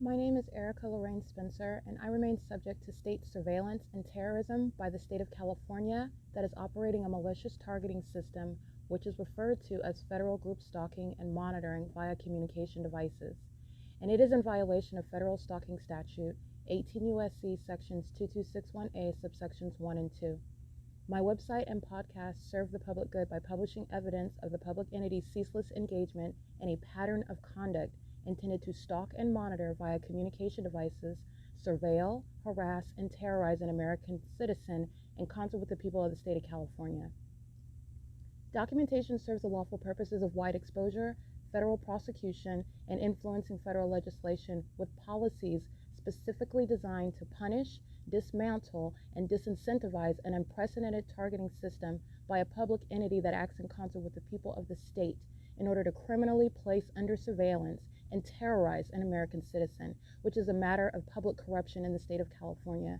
My name is Erica Lorraine Spencer, and I remain subject to state surveillance and terrorism by the state of California that is operating a malicious targeting system, which is referred to as federal group stalking and monitoring via communication devices. And it is in violation of federal stalking statute 18 U.S.C. sections 2261A subsections 1 and 2. My website and podcast serve the public good by publishing evidence of the public entity's ceaseless engagement in a pattern of conduct intended to stalk and monitor via communication devices, surveil, harass, and terrorize an American citizen in concert with the people of the state of California. Documentation serves the lawful purposes of wide exposure, federal prosecution, and influencing federal legislation with policies specifically designed to punish, dismantle, and disincentivize an unprecedented targeting system by a public entity that acts in concert with the people of the state in order to criminally place under surveillance and terrorize an American citizen, which is a matter of public corruption in the state of California.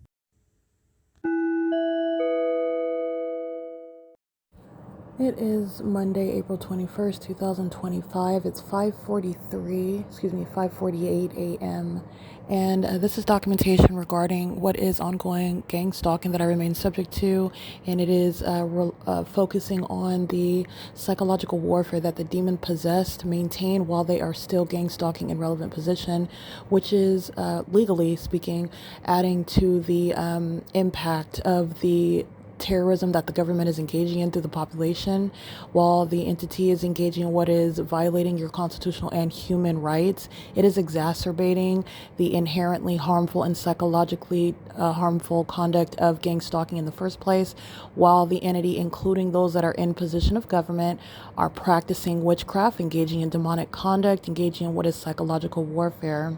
It is Monday, April 21st, 2025. It's 5:48 a.m. And this is documentation regarding what is ongoing gang stalking that I remain subject to. And it is focusing on the psychological warfare that the demon possessed maintain while they are still gang stalking in relevant position, which is, legally speaking, adding to the impact of the terrorism that the government is engaging in through the population, while the entity is engaging in what is violating your constitutional and human rights. It is exacerbating the inherently harmful and psychologically harmful conduct of gang stalking in the first place, while the entity, including those that are in position of government, are practicing witchcraft, engaging in demonic conduct, engaging in what is psychological warfare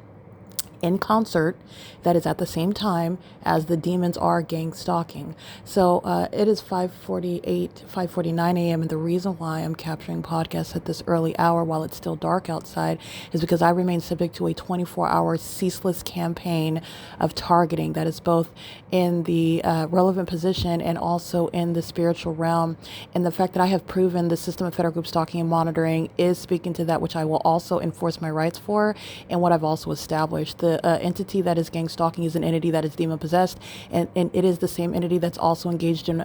in concert, that is at the same time as the demons are gang stalking. So it is 5:49 a.m. and the reason why I'm capturing podcasts at this early hour while it's still dark outside is because I remain subject to a 24-hour ceaseless campaign of targeting that is both in the relevant position and also in the spiritual realm. And the fact that I have proven the system of federal group stalking and monitoring is speaking to that which I will also enforce my rights for, and what I've also established. The entity that is gang stalking is an entity that is demon possessed, and it is the same entity that's also engaged in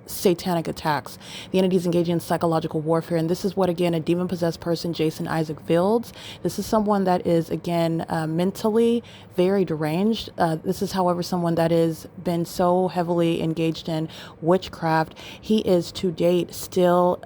satanic attacks. The entity is engaging in psychological warfare, and this is what, again, a demon possessed person, Jason Isaac Fields. This is someone that is, again, mentally very deranged. This is, however, someone that has been so heavily engaged in witchcraft. He is to date still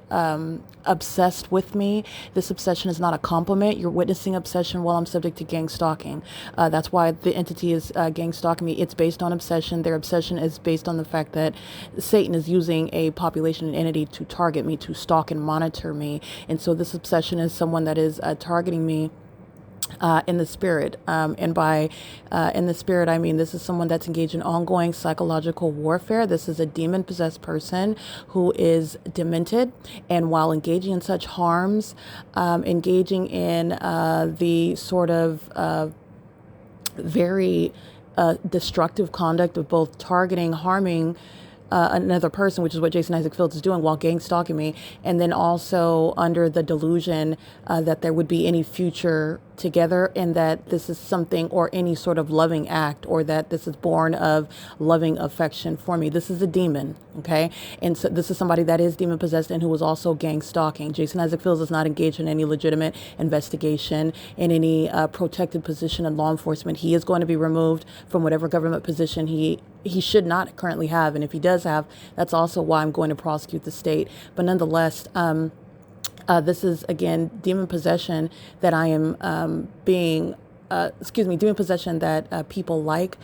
obsessed with me. This obsession is not a compliment. You're witnessing obsession while I'm subject to gang stalking. That's why the entity is gang stalking me. It's based on obsession. Their obsession is based on the fact that Satan is using a population and entity to target me, to stalk and monitor me. And so this obsession is someone that is targeting me in the spirit. And by in the spirit, I mean this is someone that's engaged in ongoing psychological warfare. This is a demon-possessed person who is demented, and while engaging in such harms, engaging in the sort of very destructive conduct of both targeting, harming another person, which is what Jason Isaac Fields is doing while gang stalking me, and then also under the delusion that there would be any future together, and that this is something or any sort of loving act, or that this is born of loving affection for me. This is a demon, okay? And so this is somebody that is demon possessed and who was also gang stalking. Jason Isaac Fields is not engaged in any legitimate investigation, in any protected position in law enforcement. He is going to be removed from whatever government position he should not currently have, and if he does have, that's also why I'm going to prosecute the state. But nonetheless, this is, again, demon possession that I am demon possession that people like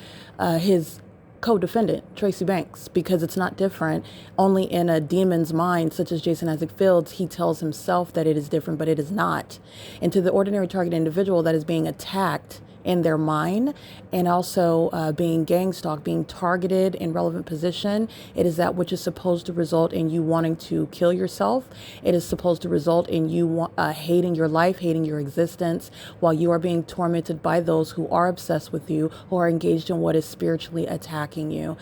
his co-defendant, Tracy Banks, because it's not different. Only in a demon's mind, such as Jason Isaac Fields, he tells himself that it is different, but it is not. And to the ordinary target individual that is being attacked in their mind, and also being gang stalked, being targeted in relevant position, it is that which is supposed to result in you wanting to kill yourself. It is supposed to result in you hating your life, hating your existence, while you are being tormented by those who are obsessed with you, who are engaged in what is spiritually attacking you.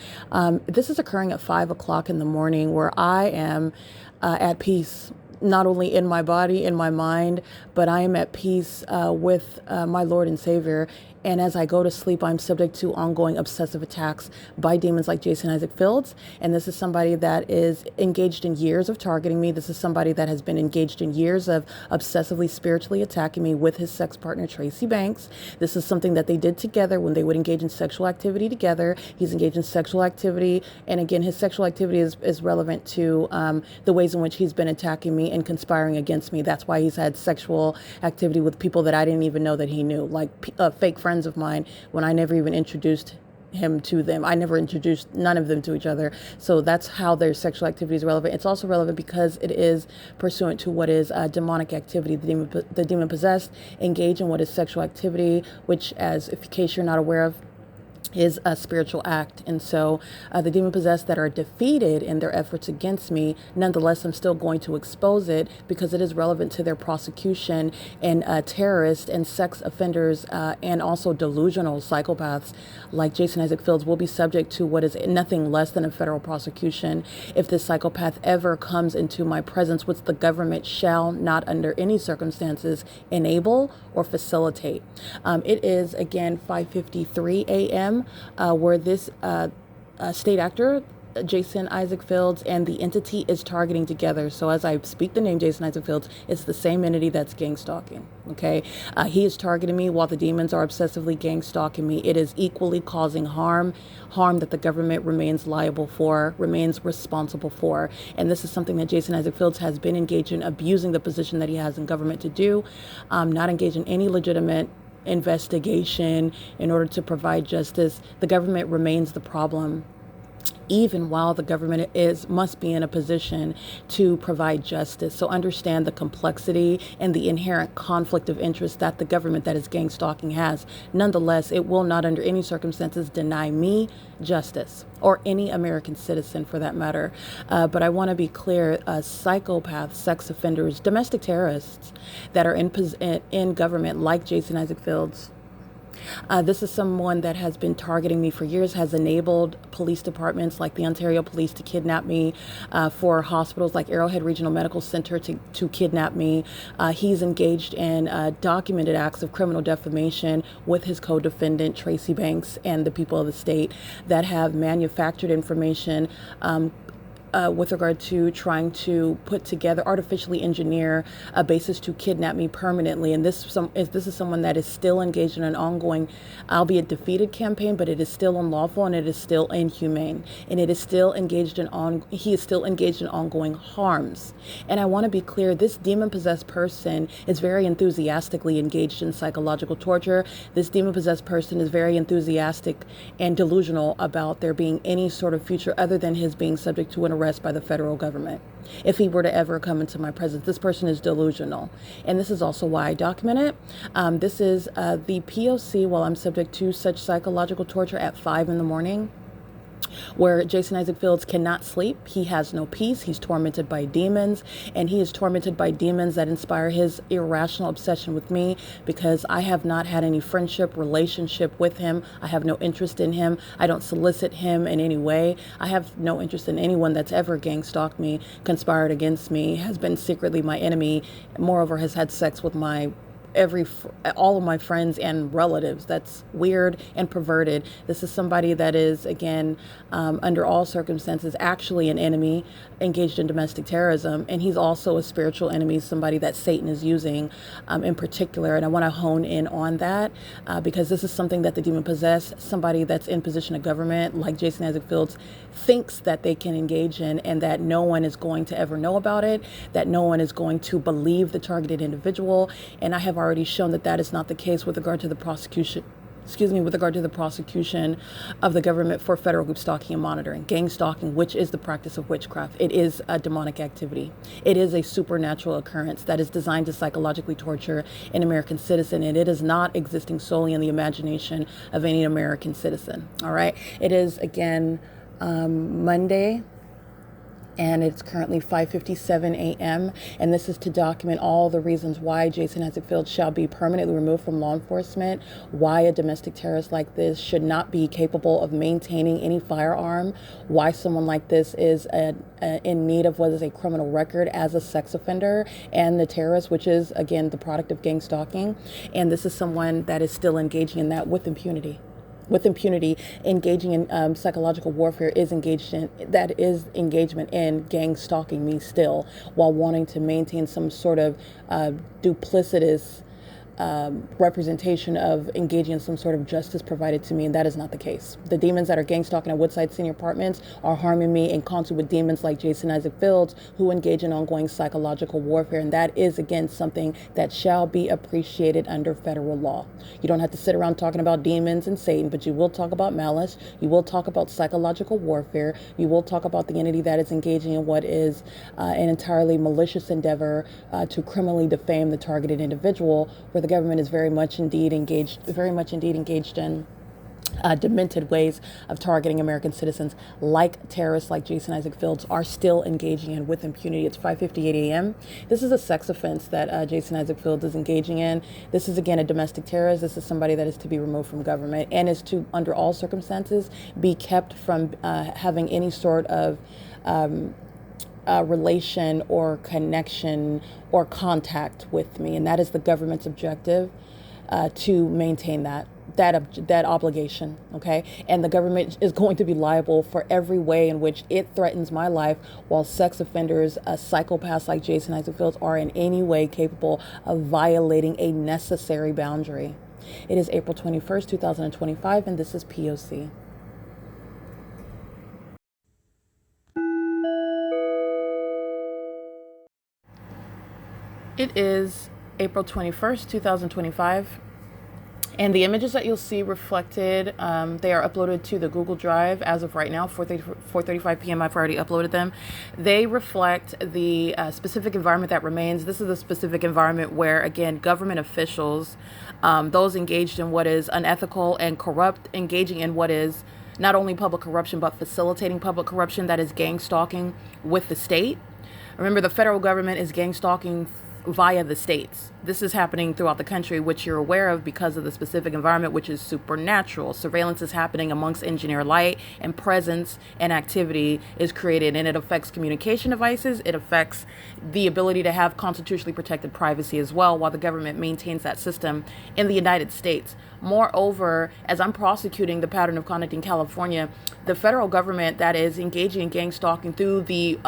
This is occurring at 5 o'clock in the morning, where I am at peace, not only in my body, in my mind, but I am at peace with my Lord and Savior And as I go to sleep, I'm subject to ongoing obsessive attacks by demons like Jason Isaac Fields. And this is somebody that is engaged in years of targeting me. This is somebody that has been engaged in years of obsessively spiritually attacking me with his sex partner, Tracy Banks. This is something that they did together when they would engage in sexual activity together. He's engaged in sexual activity. And again, his sexual activity is relevant to the ways in which he's been attacking me and conspiring against me. That's why he's had sexual activity with people that I didn't even know that he knew, like fake friends of mine, when I never even introduced him to them. I never introduced none of them to each other. So that's how their sexual activity is relevant. It's also relevant because it is pursuant to what is demonic activity. The demon possessed engage in what is sexual activity, which, as in case you're not aware of, is a spiritual act. And so the demon possessed that are defeated in their efforts against me, nonetheless, I'm still going to expose it because it is relevant to their prosecution. And terrorists and sex offenders and also delusional psychopaths like Jason Isaac Fields will be subject to what is nothing less than a federal prosecution if this psychopath ever comes into my presence, which the government shall not under any circumstances enable or facilitate. It is, again, 5:53 a.m. Where this state actor, Jason Isaac Fields, and the entity is targeting together. So as I speak the name Jason Isaac Fields, it's the same entity that's gang stalking. Okay, he is targeting me while the demons are obsessively gang stalking me. It is equally causing harm that the government remains liable for, remains responsible for. And this is something that Jason Isaac Fields has been engaged in, abusing the position that he has in government to do, not engaged in any legitimate investigation in order to provide justice. The government remains the problem, even while the government must be in a position to provide justice. So understand the complexity and the inherent conflict of interest that the government that is gang stalking has. Nonetheless, it will not under any circumstances deny me justice, or any American citizen for that matter. But I want to be clear, psychopaths, sex offenders, domestic terrorists that are in government like Jason Isaac Fields, this is someone that has been targeting me for years, has enabled police departments like the Ontario Police to kidnap me, for hospitals like Arrowhead Regional Medical Center to kidnap me. He's engaged in documented acts of criminal defamation with his co-defendant, Tracy Banks, and the people of the state that have manufactured information with regard to trying to put together, artificially engineer a basis to kidnap me permanently. And this is someone that is still engaged in an ongoing, albeit defeated campaign, but it is still unlawful and it is still inhumane. And it is still engaged in he is still engaged in ongoing harms. And I want to be clear, this demon-possessed person is very enthusiastically engaged in psychological torture. This demon-possessed person is very enthusiastic and delusional about there being any sort of future other than his being subject to an arrest by the federal government. If he were to ever come into my presence, this person is delusional. And this is also why I document it. This is the P.O.C. while I'm subject to such psychological torture at 5 in the morning, where Jason Isaac Fields cannot sleep. He has no peace. He's tormented by demons, and he is tormented by demons that inspire his irrational obsession with me because I have not had any friendship, relationship with him. I have no interest in him. I don't solicit him in any way. I have no interest in anyone that's ever gang stalked me, conspired against me, has been secretly my enemy, moreover has had sex with all of my friends and relatives. That's weird and perverted. This is somebody that is, again, under all circumstances, actually an enemy engaged in domestic terrorism. And he's also a spiritual enemy, somebody that Satan is using in particular. And I want to hone in on that because this is something that the demon possessed, somebody that's in position of government, like Jason Isaac Fields, thinks that they can engage in, and that no one is going to ever know about it, that no one is going to believe the targeted individual. And I have already shown that that is not the case with regard to the prosecution of the government for federal group stalking and monitoring. Gang stalking, which is the practice of witchcraft. It is a demonic activity. It is a supernatural occurrence that is designed to psychologically torture an American citizen, and it is not existing solely in the imagination of any American citizen. All right. It is, again, Monday, and it's currently 5:57 a.m. And this is to document all the reasons why Jason Isaac Fields shall be permanently removed from law enforcement, why a domestic terrorist like this should not be capable of maintaining any firearm, why someone like this is in need of what is a criminal record as a sex offender, and the terrorist, which is, again, the product of gang stalking. And this is someone that is still engaging in that with impunity. Engaging in psychological warfare is engagement in gang stalking me still, while wanting to maintain some sort of duplicitous representation of engaging in some sort of justice provided to me, and that is not the case. The demons that are gang stalking at Woodside Senior Apartments are harming me in concert with demons like Jason Isaac Fields, who engage in ongoing psychological warfare, and that is, again, something that shall be appreciated under federal law. You don't have to sit around talking about demons and Satan, but you will talk about malice, you will talk about psychological warfare, you will talk about the entity that is engaging in what is an entirely malicious endeavor to criminally defame the targeted individual, where the government is very much indeed engaged in demented ways of targeting American citizens, like terrorists like Jason Isaac Fields are still engaging in with impunity. It's 5:58 a.m. This is a sex offense that Jason Isaac Fields is engaging in. This is, again, a domestic terrorist. This is somebody that is to be removed from government and is to, under all circumstances, be kept from having any sort of relation or connection or contact with me, and that is the government's objective, to maintain that obligation. Okay, and the government is going to be liable for every way in which it threatens my life, while sex offenders, psychopaths like Jason Isaac Fields, are in any way capable of violating a necessary boundary. It is April 21st, 2025, and this is P.O.C. It is April 21st, 2025, and the images that you'll see reflected, they are uploaded to the Google Drive as of right now, 4:35 p.m. I've already uploaded them. They reflect the specific environment that remains. This is a specific environment where, again, government officials, those engaged in what is unethical and corrupt, engaging in what is not only public corruption, but facilitating public corruption, that is gang stalking with the state. Remember, the federal government is gang stalking via the states. This is happening throughout the country, which you're aware of because of the specific environment, which is supernatural. Surveillance is happening amongst engineered light, and presence and activity is created, and it affects communication devices. It affects the ability to have constitutionally protected privacy as well, while the government maintains that system in the United States. Moreover, as I'm prosecuting the pattern of conduct in California, the federal government that is engaging in gang stalking through the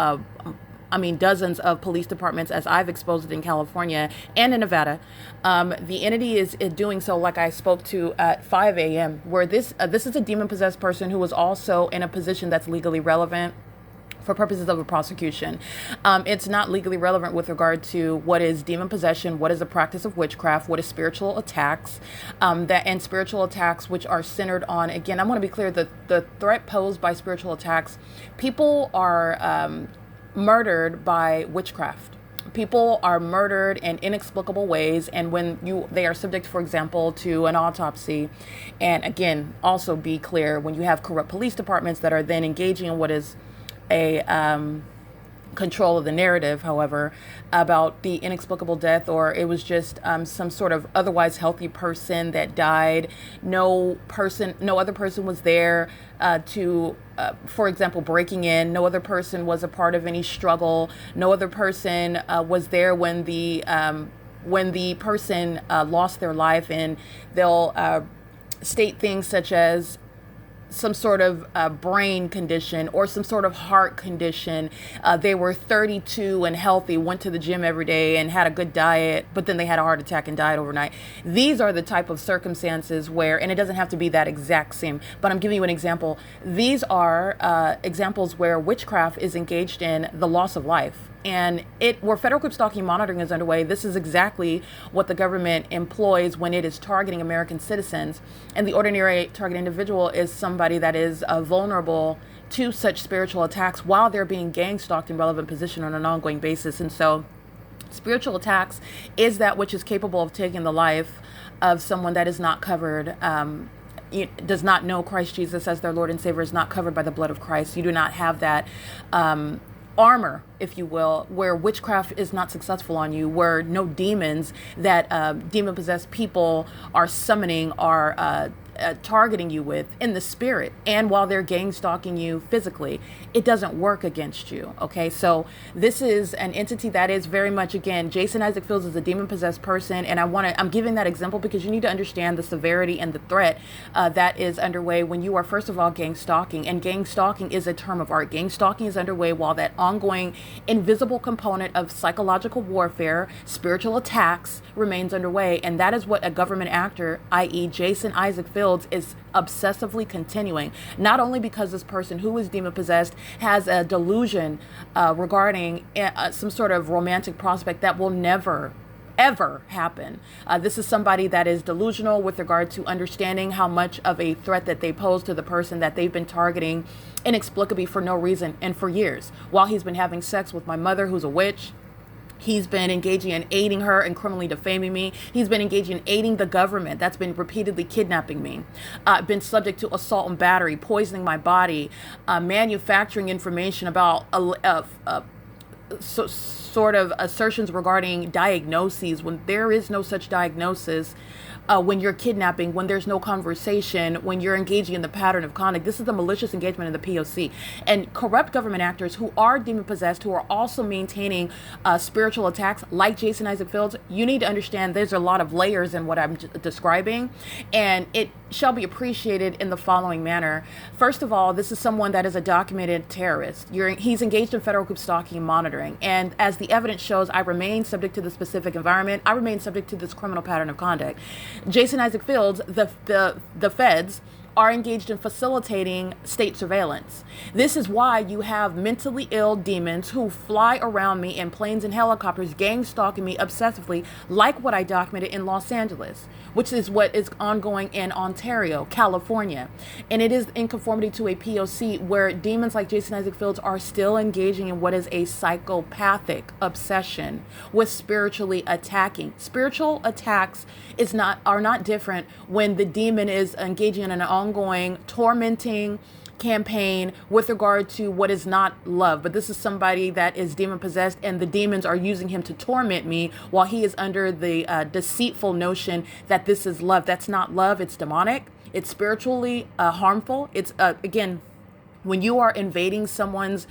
dozens of police departments, as I've exposed it in California and in Nevada. The entity is doing so, like I spoke to at 5 a.m., where this is a demon-possessed person who was also in a position that's legally relevant for purposes of a prosecution. It's not legally relevant with regard to what is demon possession, what is the practice of witchcraft, what is spiritual attacks, and spiritual attacks which are centered on, again, I want to be clear, the threat posed by spiritual attacks, people are murdered by witchcraft. People are murdered in inexplicable ways, and when they are subject, for example, to an autopsy, and again, also be clear, when you have corrupt police departments that are then engaging in what is a control of the narrative, however, about the inexplicable death, or it was just some sort of otherwise healthy person that died. No other person was there for example, breaking in. No other person was a part of any struggle. No other person was there when the person lost their life, and they'll state things such as some sort of brain condition or some sort of heart condition. They were 32 and healthy, went to the gym every day and had a good diet, but then they had a heart attack and died overnight. These are the type of circumstances where, and it doesn't have to be that exact same, but I'm giving you an example. These are examples where witchcraft is engaged in the loss of life. And where federal group stalking monitoring is underway, this is exactly what the government employs when it is targeting American citizens. And the ordinary target individual is somebody that is vulnerable to such spiritual attacks while they're being gang stalked in relevant position on an ongoing basis. And so spiritual attacks is that which is capable of taking the life of someone that is not covered, does not know Christ Jesus as their Lord and Savior, is not covered by the blood of Christ. You do not have that armor, if you will, where witchcraft is not successful on you, where no demons that demon-possessed people are summoning are targeting you with in the spirit, and while they're gang stalking you physically, it doesn't work against you. Okay, so this is an entity that is very much, again, Jason Isaac Fields is a demon-possessed person, and I'm giving that example because you need to understand the severity and the threat that is underway when you are, first of all, gang stalking. And gang stalking is a term of art. Gang stalking is underway while that ongoing invisible component of psychological warfare, spiritual attacks, remains underway, and that is what a government actor, i.e. Jason Isaac Fields, is obsessively continuing, not only because this person who is demon possessed has a delusion regarding some sort of romantic prospect that will never ever happen. This is somebody that is delusional with regard to understanding how much of a threat that they pose to the person that they've been targeting inexplicably for no reason and for years. While he's been having sex with my mother, who's a witch, he's been engaging in aiding her and criminally defaming me. He's been engaging in aiding the government that's been repeatedly kidnapping me. Been subject to assault and battery, poisoning my body, manufacturing information about sort of assertions regarding diagnoses when there is no such diagnosis. When you're kidnapping, when there's no conversation, when you're engaging in the pattern of conduct. This is the malicious engagement in the P.O.C. And corrupt government actors who are demon-possessed, who are also maintaining spiritual attacks like Jason Isaac Fields. You need to understand there's a lot of layers in what I'm describing, and it shall be appreciated in the following manner. First of all, this is someone that is a documented terrorist. He's engaged in federal group stalking and monitoring. And as the evidence shows, I remain subject to the specific environment. I remain subject to this criminal pattern of conduct. Jason Isaac Fields, the feds, are engaged in facilitating state surveillance. This is why you have mentally ill demons who fly around me in planes and helicopters, gang stalking me obsessively, like what I documented in Los Angeles, which is what is ongoing in Ontario, California. And it is in conformity to a POC where demons like Jason Isaac Fields are still engaging in what is a psychopathic obsession with spiritually attacking. Spiritual attacks are not different when the demon is engaging in an ongoing tormenting campaign with regard to what is not love. But this is somebody that is demon possessed, and the demons are using him to torment me while he is under the deceitful notion that this is love. That's not love. It's demonic. It's spiritually harmful. It's again, when you are invading someone's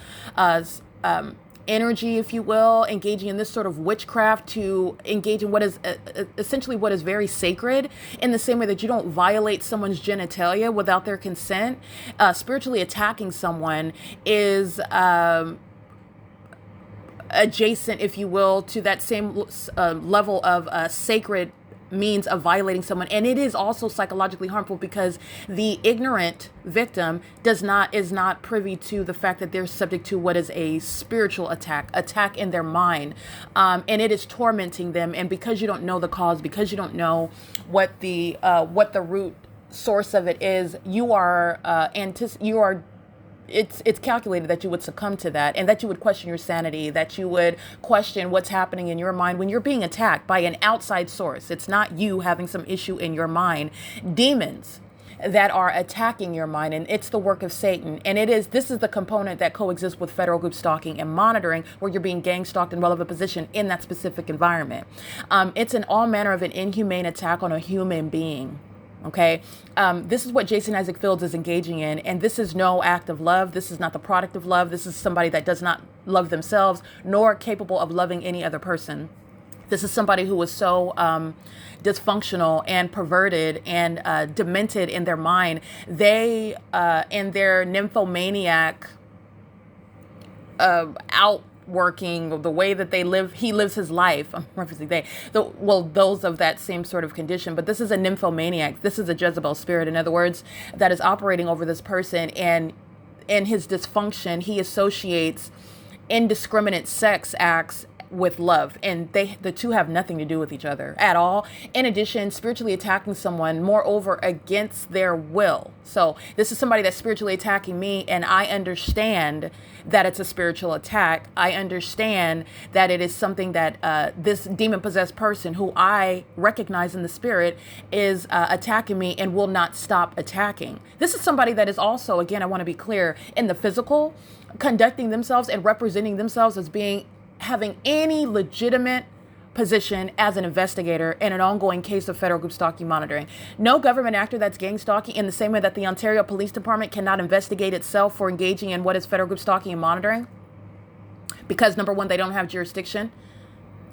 energy, if you will, engaging in this sort of witchcraft to engage in what is essentially what is very sacred, in the same way that you don't violate someone's genitalia without their consent. Spiritually attacking someone is adjacent, if you will, to that same level of sacred means of violating someone, and it is also psychologically harmful because the ignorant victim is not privy to the fact that they're subject to what is a spiritual attack in their mind, and it is tormenting them. And because you don't know the cause, because you don't know what the root source of it is, it's calculated that you would succumb to that, and that you would question your sanity, that you would question what's happening in your mind when you're being attacked by an outside source. It's not you having some issue in your mind. Demons that are attacking your mind, and it's the work of Satan. And this is the component that coexists with federal group stalking and monitoring, where you're being gang stalked in relevant position in that specific environment. It's an all manner of an inhumane attack on a human being. Okay, this is what Jason Isaac Fields is engaging in, and this is no act of love. This is not the product of love. This is somebody that does not love themselves, nor capable of loving any other person. This is somebody who is so dysfunctional and perverted and demented in their mind. They, in their nymphomaniac outworking, the way that he lives his life. I'm referencing those of that same sort of condition. But this is a nymphomaniac. This is a Jezebel spirit, in other words, that is operating over this person. And in his dysfunction, he associates indiscriminate sex acts with love, and the two have nothing to do with each other at all. In addition, spiritually attacking someone, moreover, against their will. So this is somebody that's spiritually attacking me, and I understand that it's a spiritual attack. I understand that it is something that this demon-possessed person, who I recognize in the spirit, is attacking me and will not stop attacking. This is somebody that is also, again, I want to be clear, in the physical, conducting themselves and representing themselves as having any legitimate position as an investigator in an ongoing case of federal group stalking monitoring. No government actor that's gang stalking, in the same way that the Ontario Police Department cannot investigate itself for engaging in what is federal group stalking and monitoring, because number one, they don't have jurisdiction.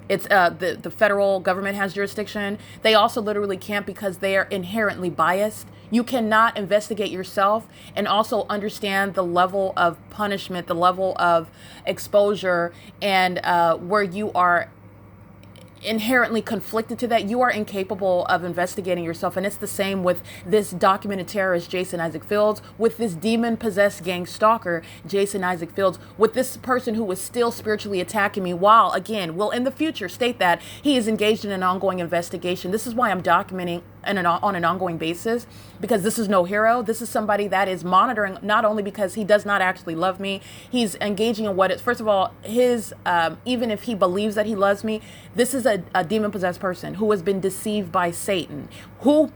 It's the federal government has jurisdiction. They also literally can't, because they are inherently biased. You cannot investigate yourself and also understand the level of punishment, the level of exposure, and where you are inherently conflicted to that. You are incapable of investigating yourself. And it's the same with this documented terrorist, Jason Isaac Fields, with this demon-possessed gang stalker, Jason Isaac Fields, with this person who is still spiritually attacking me, while, again, will in the future state that he is engaged in an ongoing investigation. This is why I'm documenting on an ongoing basis, because this is no hero. This is somebody that is monitoring, not only because he does not actually love me, he's engaging in what is, first of all, his, even if he believes that he loves me, this is a demon-possessed person who has been deceived by Satan, who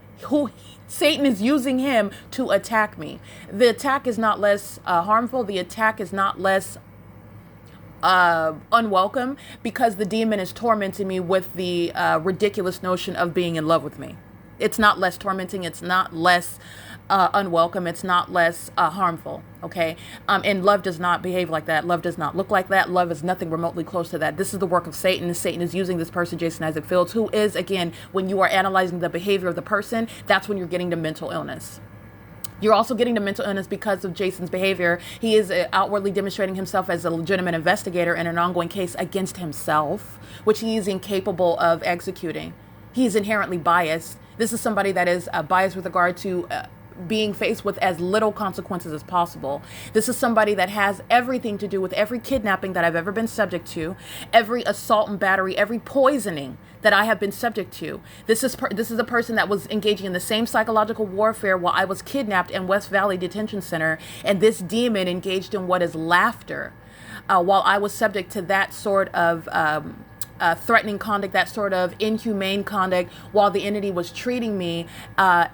Satan is using him to attack me. The attack is not less harmful. The attack is not less unwelcome, because the demon is tormenting me with the ridiculous notion of being in love with me. It's not less tormenting. It's not less unwelcome. It's not less harmful. Okay. And love does not behave like that. Love does not look like that. Love is nothing remotely close to that. This is the work of Satan. Satan is using this person, Jason Isaac Fields, who is, again, when you are analyzing the behavior of the person, that's when you're getting to mental illness. You're also getting to mental illness because of Jason's behavior. He is outwardly demonstrating himself as a legitimate investigator in an ongoing case against himself, which he is incapable of executing. He's inherently biased. This is somebody that is biased with regard to being faced with as little consequences as possible. This is somebody that has everything to do with every kidnapping that I've ever been subject to, every assault and battery, every poisoning that I have been subject to. This is a person that was engaging in the same psychological warfare while I was kidnapped in West Valley Detention Center, and this demon engaged in what is laughter while I was subject to that sort of threatening conduct, that sort of inhumane conduct, while the entity was treating me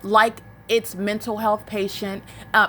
like its mental health patient,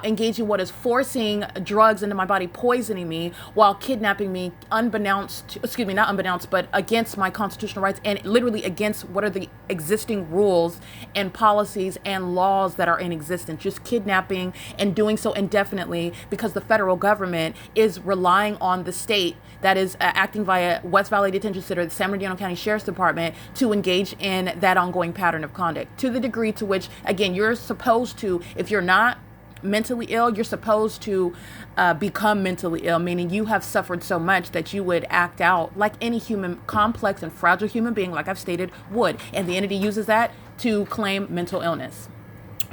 engaging what is forcing drugs into my body, poisoning me, while kidnapping me not unbeknownst, but against my constitutional rights, and literally against what are the existing rules and policies and laws that are in existence. Just kidnapping and doing so indefinitely, because the federal government is relying on the state that is acting via West Valley Detention Center, the San Bernardino County Sheriff's Department, to engage in that ongoing pattern of conduct, to the degree to which, again, you're supposed to, if you're not mentally ill, you're supposed to become mentally ill, meaning you have suffered so much that you would act out like any human, complex and fragile human being, like I've stated, would. And the entity uses that to claim mental illness.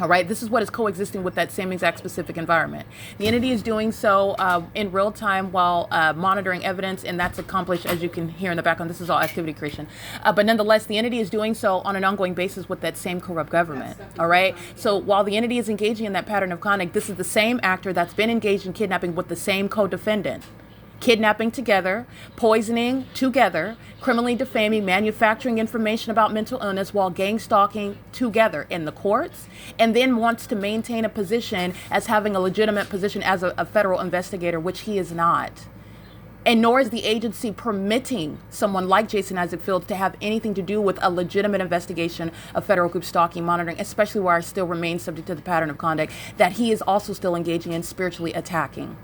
All right, this is what is coexisting with that same exact specific environment. The entity is doing so in real time while monitoring evidence, and that's accomplished, as you can hear in the background. This is all activity creation. But nonetheless, the entity is doing so on an ongoing basis with that same corrupt government. All right, so while the entity is engaging in that pattern of conduct, this is the same actor that's been engaged in kidnapping with the same co-defendant. Kidnapping together, poisoning together, criminally defaming, manufacturing information about mental illness while gang stalking together in the courts, and then wants to maintain a position as having a legitimate position as a federal investigator, which he is not. And nor is the agency permitting someone like Jason Isaac Fields to have anything to do with a legitimate investigation of federal group stalking monitoring, especially where I still remain subject to the pattern of conduct that he is also still engaging in, spiritually attacking.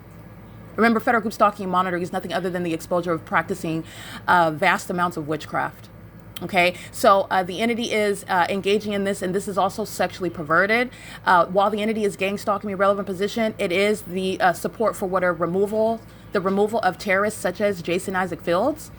Remember, federal group stalking and monitoring is nothing other than the exposure of practicing vast amounts of witchcraft. Okay, so the entity is engaging in this, and this is also sexually perverted. While the entity is gang stalking me, relevant position, it is the support for what are removal the removal of terrorists such as Jason Isaac Fields,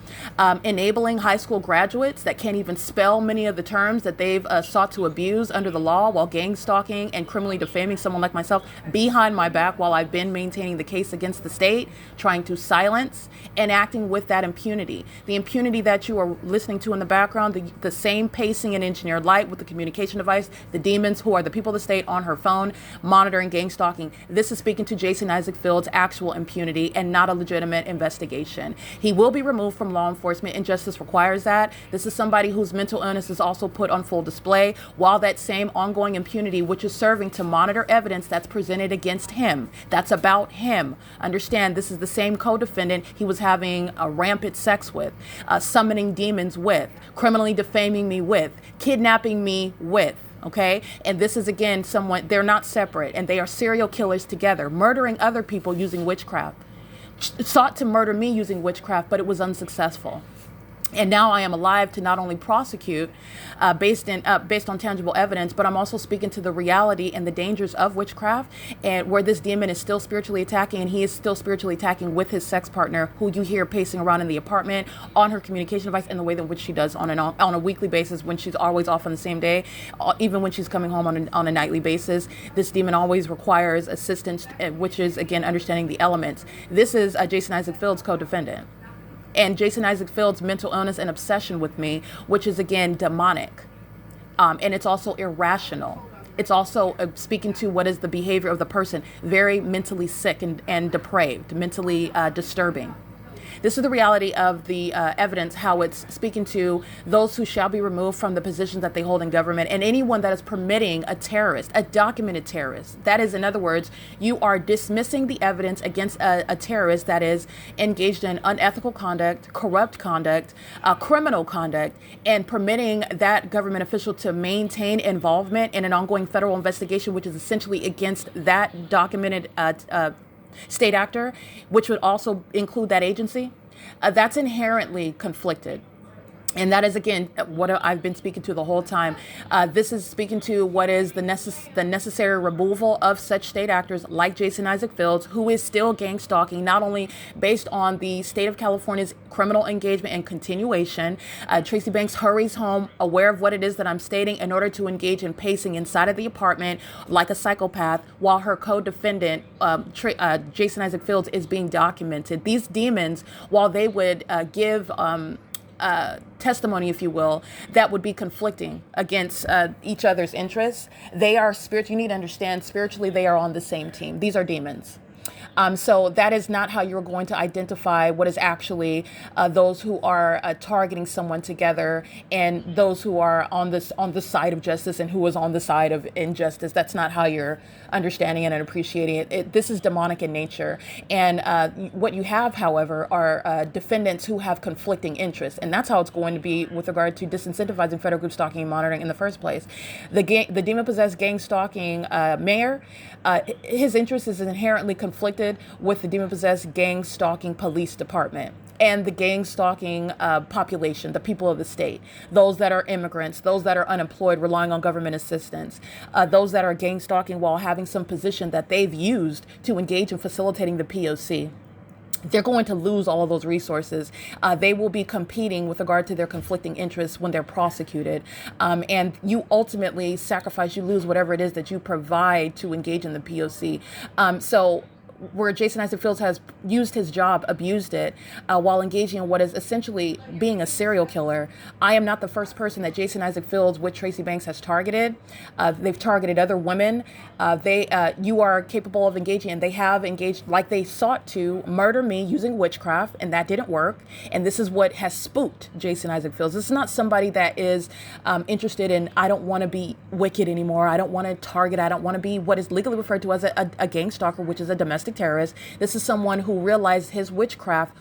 enabling high school graduates that can't even spell many of the terms that they've sought to abuse under the law while gang stalking and criminally defaming someone like myself behind my back while I've been maintaining the case against the state, trying to silence and acting with that impunity. The impunity that you are listening to in the background, the same pacing and engineered light with the communication device, the demons who are the people of the state on her phone monitoring gang stalking. This is speaking to Jason Isaac Fields' actual impunity and not a legitimate investigation. He will be removed from law enforcement, and justice requires that. This is somebody whose mental illness is also put on full display, while that same ongoing impunity, which is serving to monitor evidence that's presented against him, that's about him. Understand, this is the same co-defendant he was having a rampant sex with, summoning demons with, criminally defaming me with, kidnapping me with. Okay. And this is, again, someone, they're not separate, and they are serial killers together, murdering other people using witchcraft. Sought to murder me using witchcraft, but it was unsuccessful. And now I am alive to not only prosecute based on tangible evidence, but I'm also speaking to the reality and the dangers of witchcraft, and where this demon is still spiritually attacking, and he is still spiritually attacking with his sex partner, who you hear pacing around in the apartment on her communication device, and the way in which she does on a weekly basis when she's always off on the same day, even when she's coming home on a nightly basis. This demon always requires assistance, which is, again, understanding the elements. This is Jason Isaac Fields' co-defendant. And Jason Isaac Fields' mental illness and obsession with me, which is, again, demonic. And it's also irrational. It's also speaking to what is the behavior of the person, very mentally sick and depraved, mentally disturbing. This is the reality of the evidence, how it's speaking to those who shall be removed from the positions that they hold in government, and anyone that is permitting a terrorist, a documented terrorist. That is, in other words, you are dismissing the evidence against a terrorist that is engaged in unethical conduct, corrupt conduct, criminal conduct, and permitting that government official to maintain involvement in an ongoing federal investigation, which is essentially against that documented state actor, which would also include that agency. That's inherently conflicted. And that is, again, what I've been speaking to the whole time. This is speaking to what is the necessary removal of such state actors like Jason Isaac Fields, who is still gang stalking, not only based on the state of California's criminal engagement and continuation. Tracy Banks hurries home, aware of what it is that I'm stating, in order to engage in pacing inside of the apartment like a psychopath, while her co-defendant, Jason Isaac Fields, is being documented. These demons, while they would give testimony, if you will, that would be conflicting against each other's interests, they are spiritual. You need to understand, spiritually, they are on the same team. These are demons. So that is not how you're going to identify what is actually those who are targeting someone together, and those who are on the side of justice and who is on the side of injustice. That's not how you're understanding it and appreciating it. This is demonic in nature. And what you have, however, are defendants who have conflicting interests. And that's how it's going to be with regard to disincentivizing federal group stalking and monitoring in the first place. The demon-possessed gang stalking mayor, his interest is inherently conflicted with the demon-possessed gang stalking police department and the gang stalking population, the people of the state, those that are immigrants, those that are unemployed, relying on government assistance, those that are gang stalking while having some position that they've used to engage in facilitating the P.O.C. They're going to lose all of those resources. They will be competing with regard to their conflicting interests when they're prosecuted. And you ultimately sacrifice, you lose whatever it is that you provide to engage in the P.O.C. So where Jason Isaac Fields has used his job, abused it, while engaging in what is essentially being a serial killer. I am not the first person that Jason Isaac Fields with Tracy Banks has targeted. They've targeted other women. You are capable of engaging, and they have engaged, like they sought to murder me using witchcraft, and that didn't work. And this is what has spooked Jason Isaac Fields. This is not somebody that is interested in, I don't want to be wicked anymore. I don't want to target. I don't want to be what is legally referred to as a gang stalker, which is a domestic terrorist. This is someone who realized his witchcraft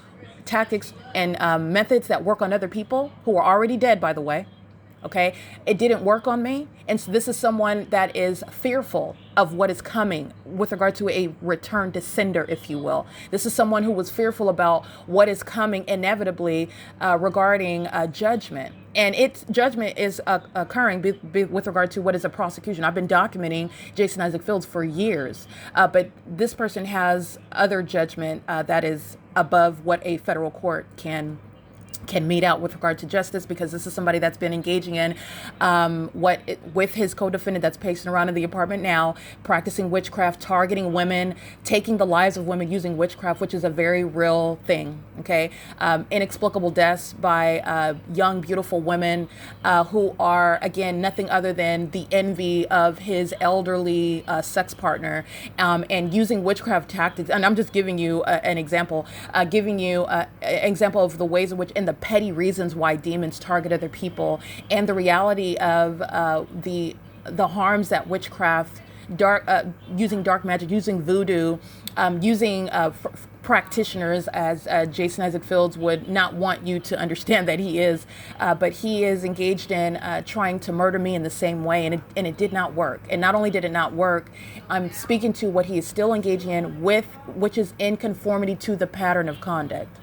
tactics and methods that work on other people who are already dead, by the way, Okay, it didn't work on me. And so this is someone that is fearful of what is coming with regard to a return to sender, if you will. This is someone who was fearful about what is coming inevitably regarding judgment. And its judgment is occurring with regard to what is a prosecution. I've been documenting Jason Isaac Fields for years, but this person has other judgment that is above what a federal court can mete out with regard to justice, because this is somebody that's been engaging in with his co-defendant that's pacing around in the apartment now, practicing witchcraft, targeting women, taking the lives of women using witchcraft, which is a very real thing. Okay, inexplicable deaths by young, beautiful women who are, again, nothing other than the envy of his elderly sex partner, and using witchcraft tactics. And I'm just giving you an example, an example of the ways in which, in the petty reasons why demons target other people, and the reality of the harms that witchcraft, using dark magic, using voodoo, using practitioners, as Jason Isaac Fields would not want you to understand that he is, but he is engaged in trying to murder me in the same way, and it did not work. And not only did it not work, I'm speaking to what he is still engaging in, which is in conformity to the pattern of conduct.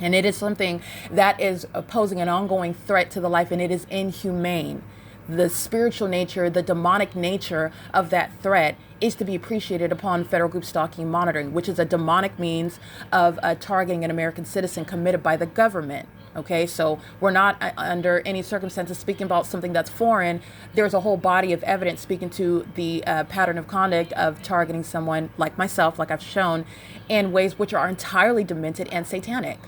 And it is something that is posing an ongoing threat to the life, and it is inhumane. The spiritual nature, the demonic nature of that threat is to be appreciated upon federal group stalking monitoring, which is a demonic means of targeting an American citizen committed by the government. Okay, so we're not under any circumstances speaking about something that's foreign. There's a whole body of evidence speaking to the pattern of conduct of targeting someone like myself, like I've shown, in ways which are entirely demented and satanic,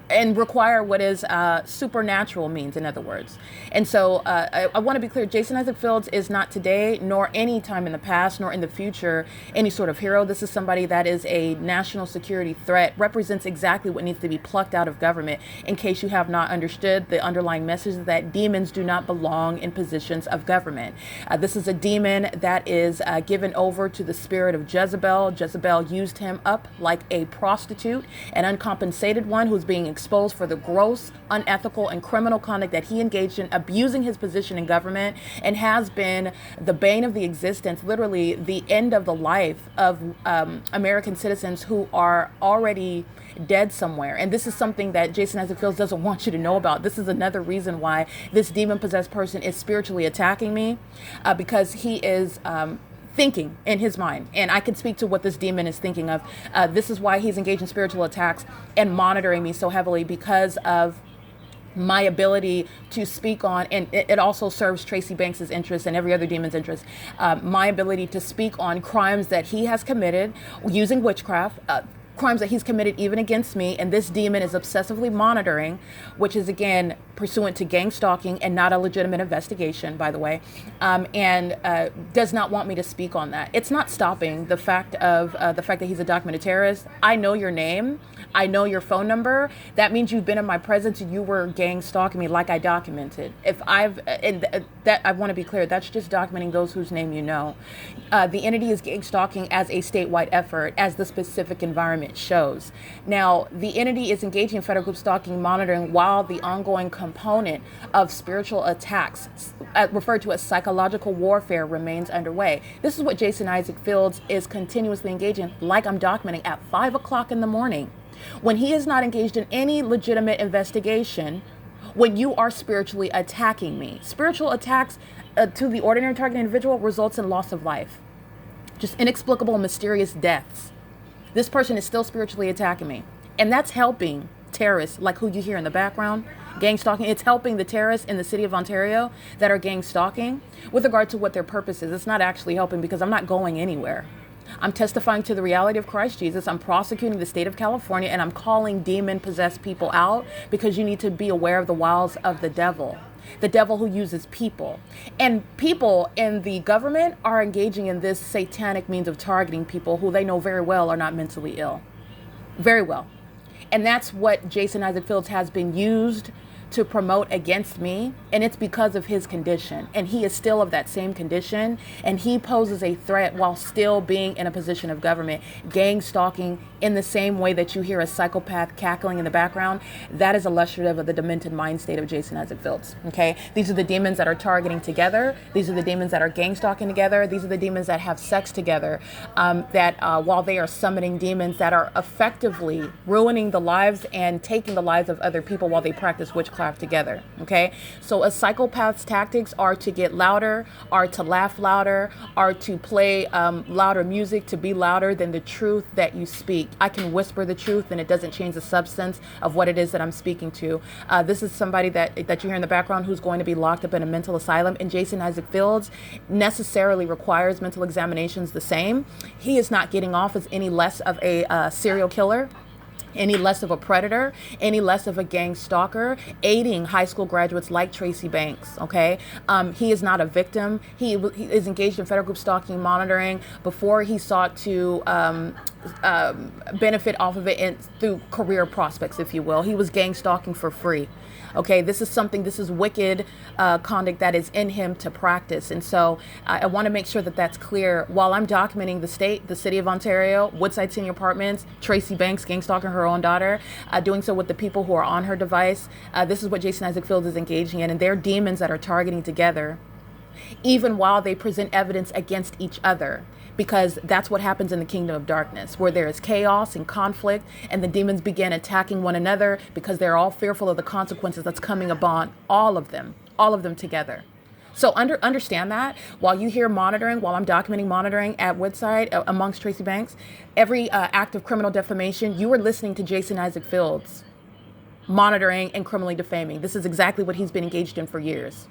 and require what is supernatural means, in other words. And so I want to be clear, Jason Isaac Fields is not today, nor any time in the past, nor in the future, any sort of hero. This is somebody that is a national security threat, represents exactly what needs to be plucked out of government. In case you have not understood the underlying message, that demons do not belong in positions of government. This is a demon that is given over to the spirit of Jezebel. Jezebel used him up like a prostitute, an uncompensated one who's being exposed for the gross, unethical, and criminal conduct that he engaged in, abusing his position in government, and has been the bane of the existence, literally the end of the life of American citizens who are already dead somewhere. And this is something that Jason Isaac Fields doesn't want you to know about. This is another reason why this demon-possessed person is spiritually attacking me, because he is thinking in his mind, and I can speak to what this demon is thinking of. This is why he's engaged in spiritual attacks and monitoring me so heavily, because of my ability to speak on, and it also serves Tracy Banks's interest and every other demon's interest, my ability to speak on crimes that he has committed using witchcraft, crimes that he's committed even against me, and this demon is obsessively monitoring, which is, again, pursuant to gang stalking and not a legitimate investigation, by the way, and does not want me to speak on that. It's not stopping the fact that he's a documented terrorist. I know your name. I know your phone number. That means you've been in my presence and you were gang stalking me like I documented. That I want to be clear, that's just documenting those whose name you know. The entity is gang stalking as a statewide effort, as the specific environment shows. Now, the entity is engaging in federal group stalking monitoring while the ongoing component of spiritual attacks, referred to as psychological warfare, remains underway. This is what Jason Isaac Fields is continuously engaging, like I'm documenting, at 5 o'clock in the morning, when he is not engaged in any legitimate investigation, when you are spiritually attacking me. Spiritual attacks to the ordinary target individual results in loss of life. Just inexplicable, mysterious deaths. This person is still spiritually attacking me. And that's helping terrorists like who you hear in the background, gang stalking. It's helping the terrorists in the city of Ontario that are gang stalking with regard to what their purpose is. It's not actually helping, because I'm not going anywhere. I'm testifying to the reality of Christ Jesus. I'm prosecuting the state of California, and I'm calling demon-possessed people out, because you need to be aware of the wiles of the devil who uses people. And people in the government are engaging in this satanic means of targeting people who they know very well are not mentally ill. Very well. And that's what Jason Isaac Fields has been used to promote against me, and it's because of his condition, and he is still of that same condition, and he poses a threat while still being in a position of government, gang stalking in the same way that you hear a psychopath cackling in the background, that is illustrative of the demented mind state of Jason Isaac Fields. Okay, these are the demons that are targeting together. These are the demons that are gang stalking together. These are the demons that have sex together. While they are summoning demons that are effectively ruining the lives and taking the lives of other people while they practice witchcraft together. Okay, so a psychopath's tactics are to get louder, are to laugh louder, are to play louder music, to be louder than the truth that you speak. I can whisper the truth and it doesn't change the substance of what it is that I'm speaking to. This is somebody that you hear in the background who's going to be locked up in a mental asylum, and Jason Isaac Fields necessarily requires mental examinations the same. He is not getting off as any less of a serial killer, any less of a predator, any less of a gang stalker, aiding high school graduates like Tracy Banks, okay? He is not a victim. He is engaged in federal group stalking monitoring before he sought to benefit off of it through career prospects, if you will. He was gang stalking for free. Okay, this is wicked conduct that is in him to practice. And so I want to make sure that that's clear. While I'm documenting the city of Ontario, Woodside Senior Apartments, Tracy Banks gang stalking her own daughter, doing so with the people who are on her device, this is what Jason Isaac Fields is engaging in. And they're demons that are targeting together, even while they present evidence against each other. Because that's what happens in the kingdom of darkness, where there is chaos and conflict, and the demons begin attacking one another because they're all fearful of the consequences that's coming upon all of them together. So understand that while you hear monitoring, while I'm documenting monitoring at Woodside amongst Tracy Banks, every act of criminal defamation, you are listening to Jason Isaac Fields monitoring and criminally defaming. This is exactly what he's been engaged in for years.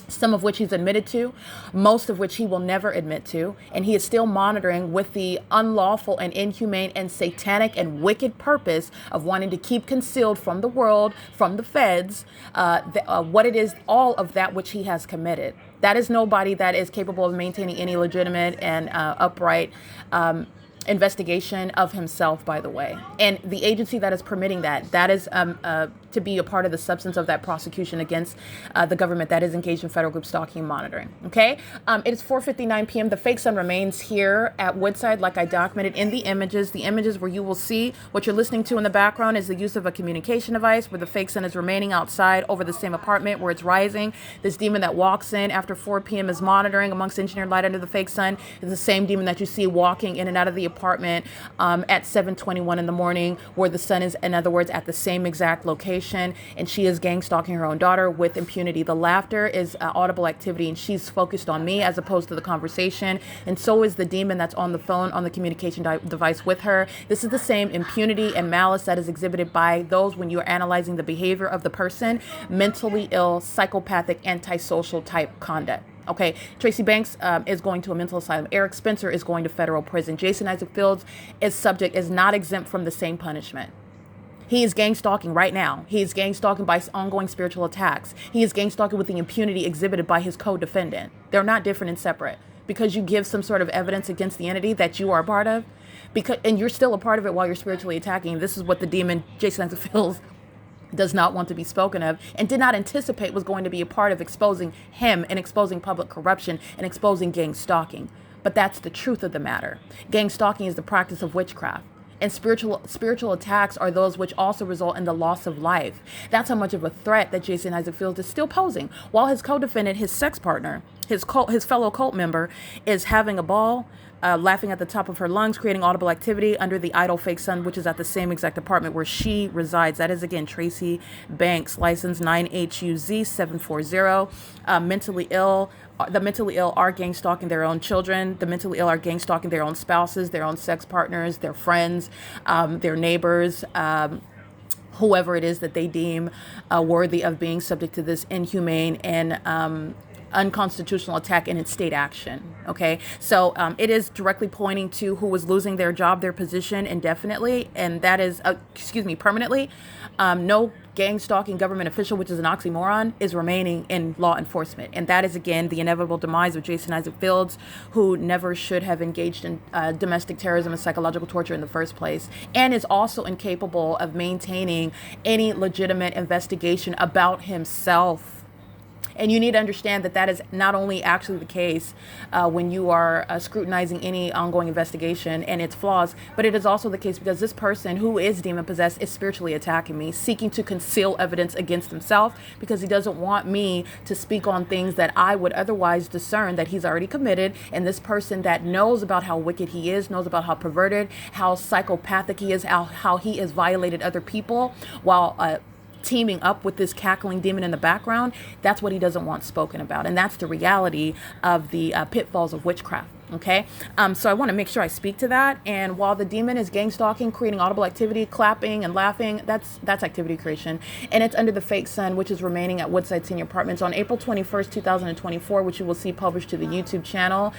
Some of which he's admitted to, most of which he will never admit to, and he is still monitoring with the unlawful and inhumane and satanic and wicked purpose of wanting to keep concealed from the world, from the feds, what it is, all of that which he has committed. That is nobody that is capable of maintaining any legitimate and upright investigation of himself, by the way. And the agency that is permitting that is to be a part of the substance of that prosecution against the government that is engaged in federal group stalking and monitoring. Okay, it is 4:59 p.m. The fake sun remains here at Woodside, like I documented in the images. The images where you will see what you're listening to in the background is the use of a communication device, where the fake sun is remaining outside over the same apartment where it's rising. This demon that walks in after 4 p.m. is monitoring amongst engineered light under the fake sun. Is the same demon that you see walking in and out of the apartment at 7:21 in the morning, where the sun is, in other words, at the same exact location, and she is gang stalking her own daughter with impunity. The laughter is audible activity, and she's focused on me as opposed to the conversation, and so is the demon that's on the phone on the communication device with her. This is the same impunity and malice that is exhibited by those when you are analyzing the behavior of the person, mentally ill, psychopathic, antisocial type conduct. Okay, Tracy Banks is going to a mental asylum. Eric Spencer is going to federal prison. Jason Isaac Fields is not exempt from the same punishment. He is gang stalking right now. He is gang stalking by ongoing spiritual attacks. He is gang stalking with the impunity exhibited by his co-defendant. They're not different and separate. Because you give some sort of evidence against the entity that you are a part of, and you're still a part of it while you're spiritually attacking. This is what the demon Jason Isaac Fields does not want to be spoken of and did not anticipate was going to be a part of exposing him and exposing public corruption and exposing gang stalking. But that's the truth of the matter. Gang stalking is the practice of witchcraft. And spiritual attacks are those which also result in the loss of life. That's how much of a threat that Jason Isaac Fields is still posing. While his co-defendant, his sex partner, his fellow cult member, is having a ball, laughing at the top of her lungs, creating audible activity under the idle fake sun, which is at the same exact apartment where she resides. That is, again, Tracy Banks, license 9HUZ 740. Mentally ill. The mentally ill are gang stalking their own children. The mentally ill are gang stalking their own spouses, their own sex partners, their friends, their neighbors, whoever it is that they deem worthy of being subject to this inhumane and unconstitutional attack in its state action. Okay, so it is directly pointing to who was losing their job, their position indefinitely, and that is, permanently. No gang stalking government official, which is an oxymoron, is remaining in law enforcement. And that is, again, the inevitable demise of Jason Isaac Fields, who never should have engaged in domestic terrorism and psychological torture in the first place, and is also incapable of maintaining any legitimate investigation about himself. And you need to understand that that is not only actually the case when you are scrutinizing any ongoing investigation and its flaws, but it is also the case because this person who is demon possessed is spiritually attacking me, seeking to conceal evidence against himself because he doesn't want me to speak on things that I would otherwise discern that he's already committed. And this person that knows about how wicked he is, knows about how perverted, how psychopathic he is, how he has violated other people while teaming up with this cackling demon in the background. That's what he doesn't want spoken about. And that's the reality of the pitfalls of witchcraft. Okay. So I want to make sure I speak to that. And while the demon is gang stalking, creating audible activity, clapping and laughing, that's activity creation. And it's under the fake sun, which is remaining at Woodside Senior Apartments on April 21st, 2024, which you will see published to the YouTube channel,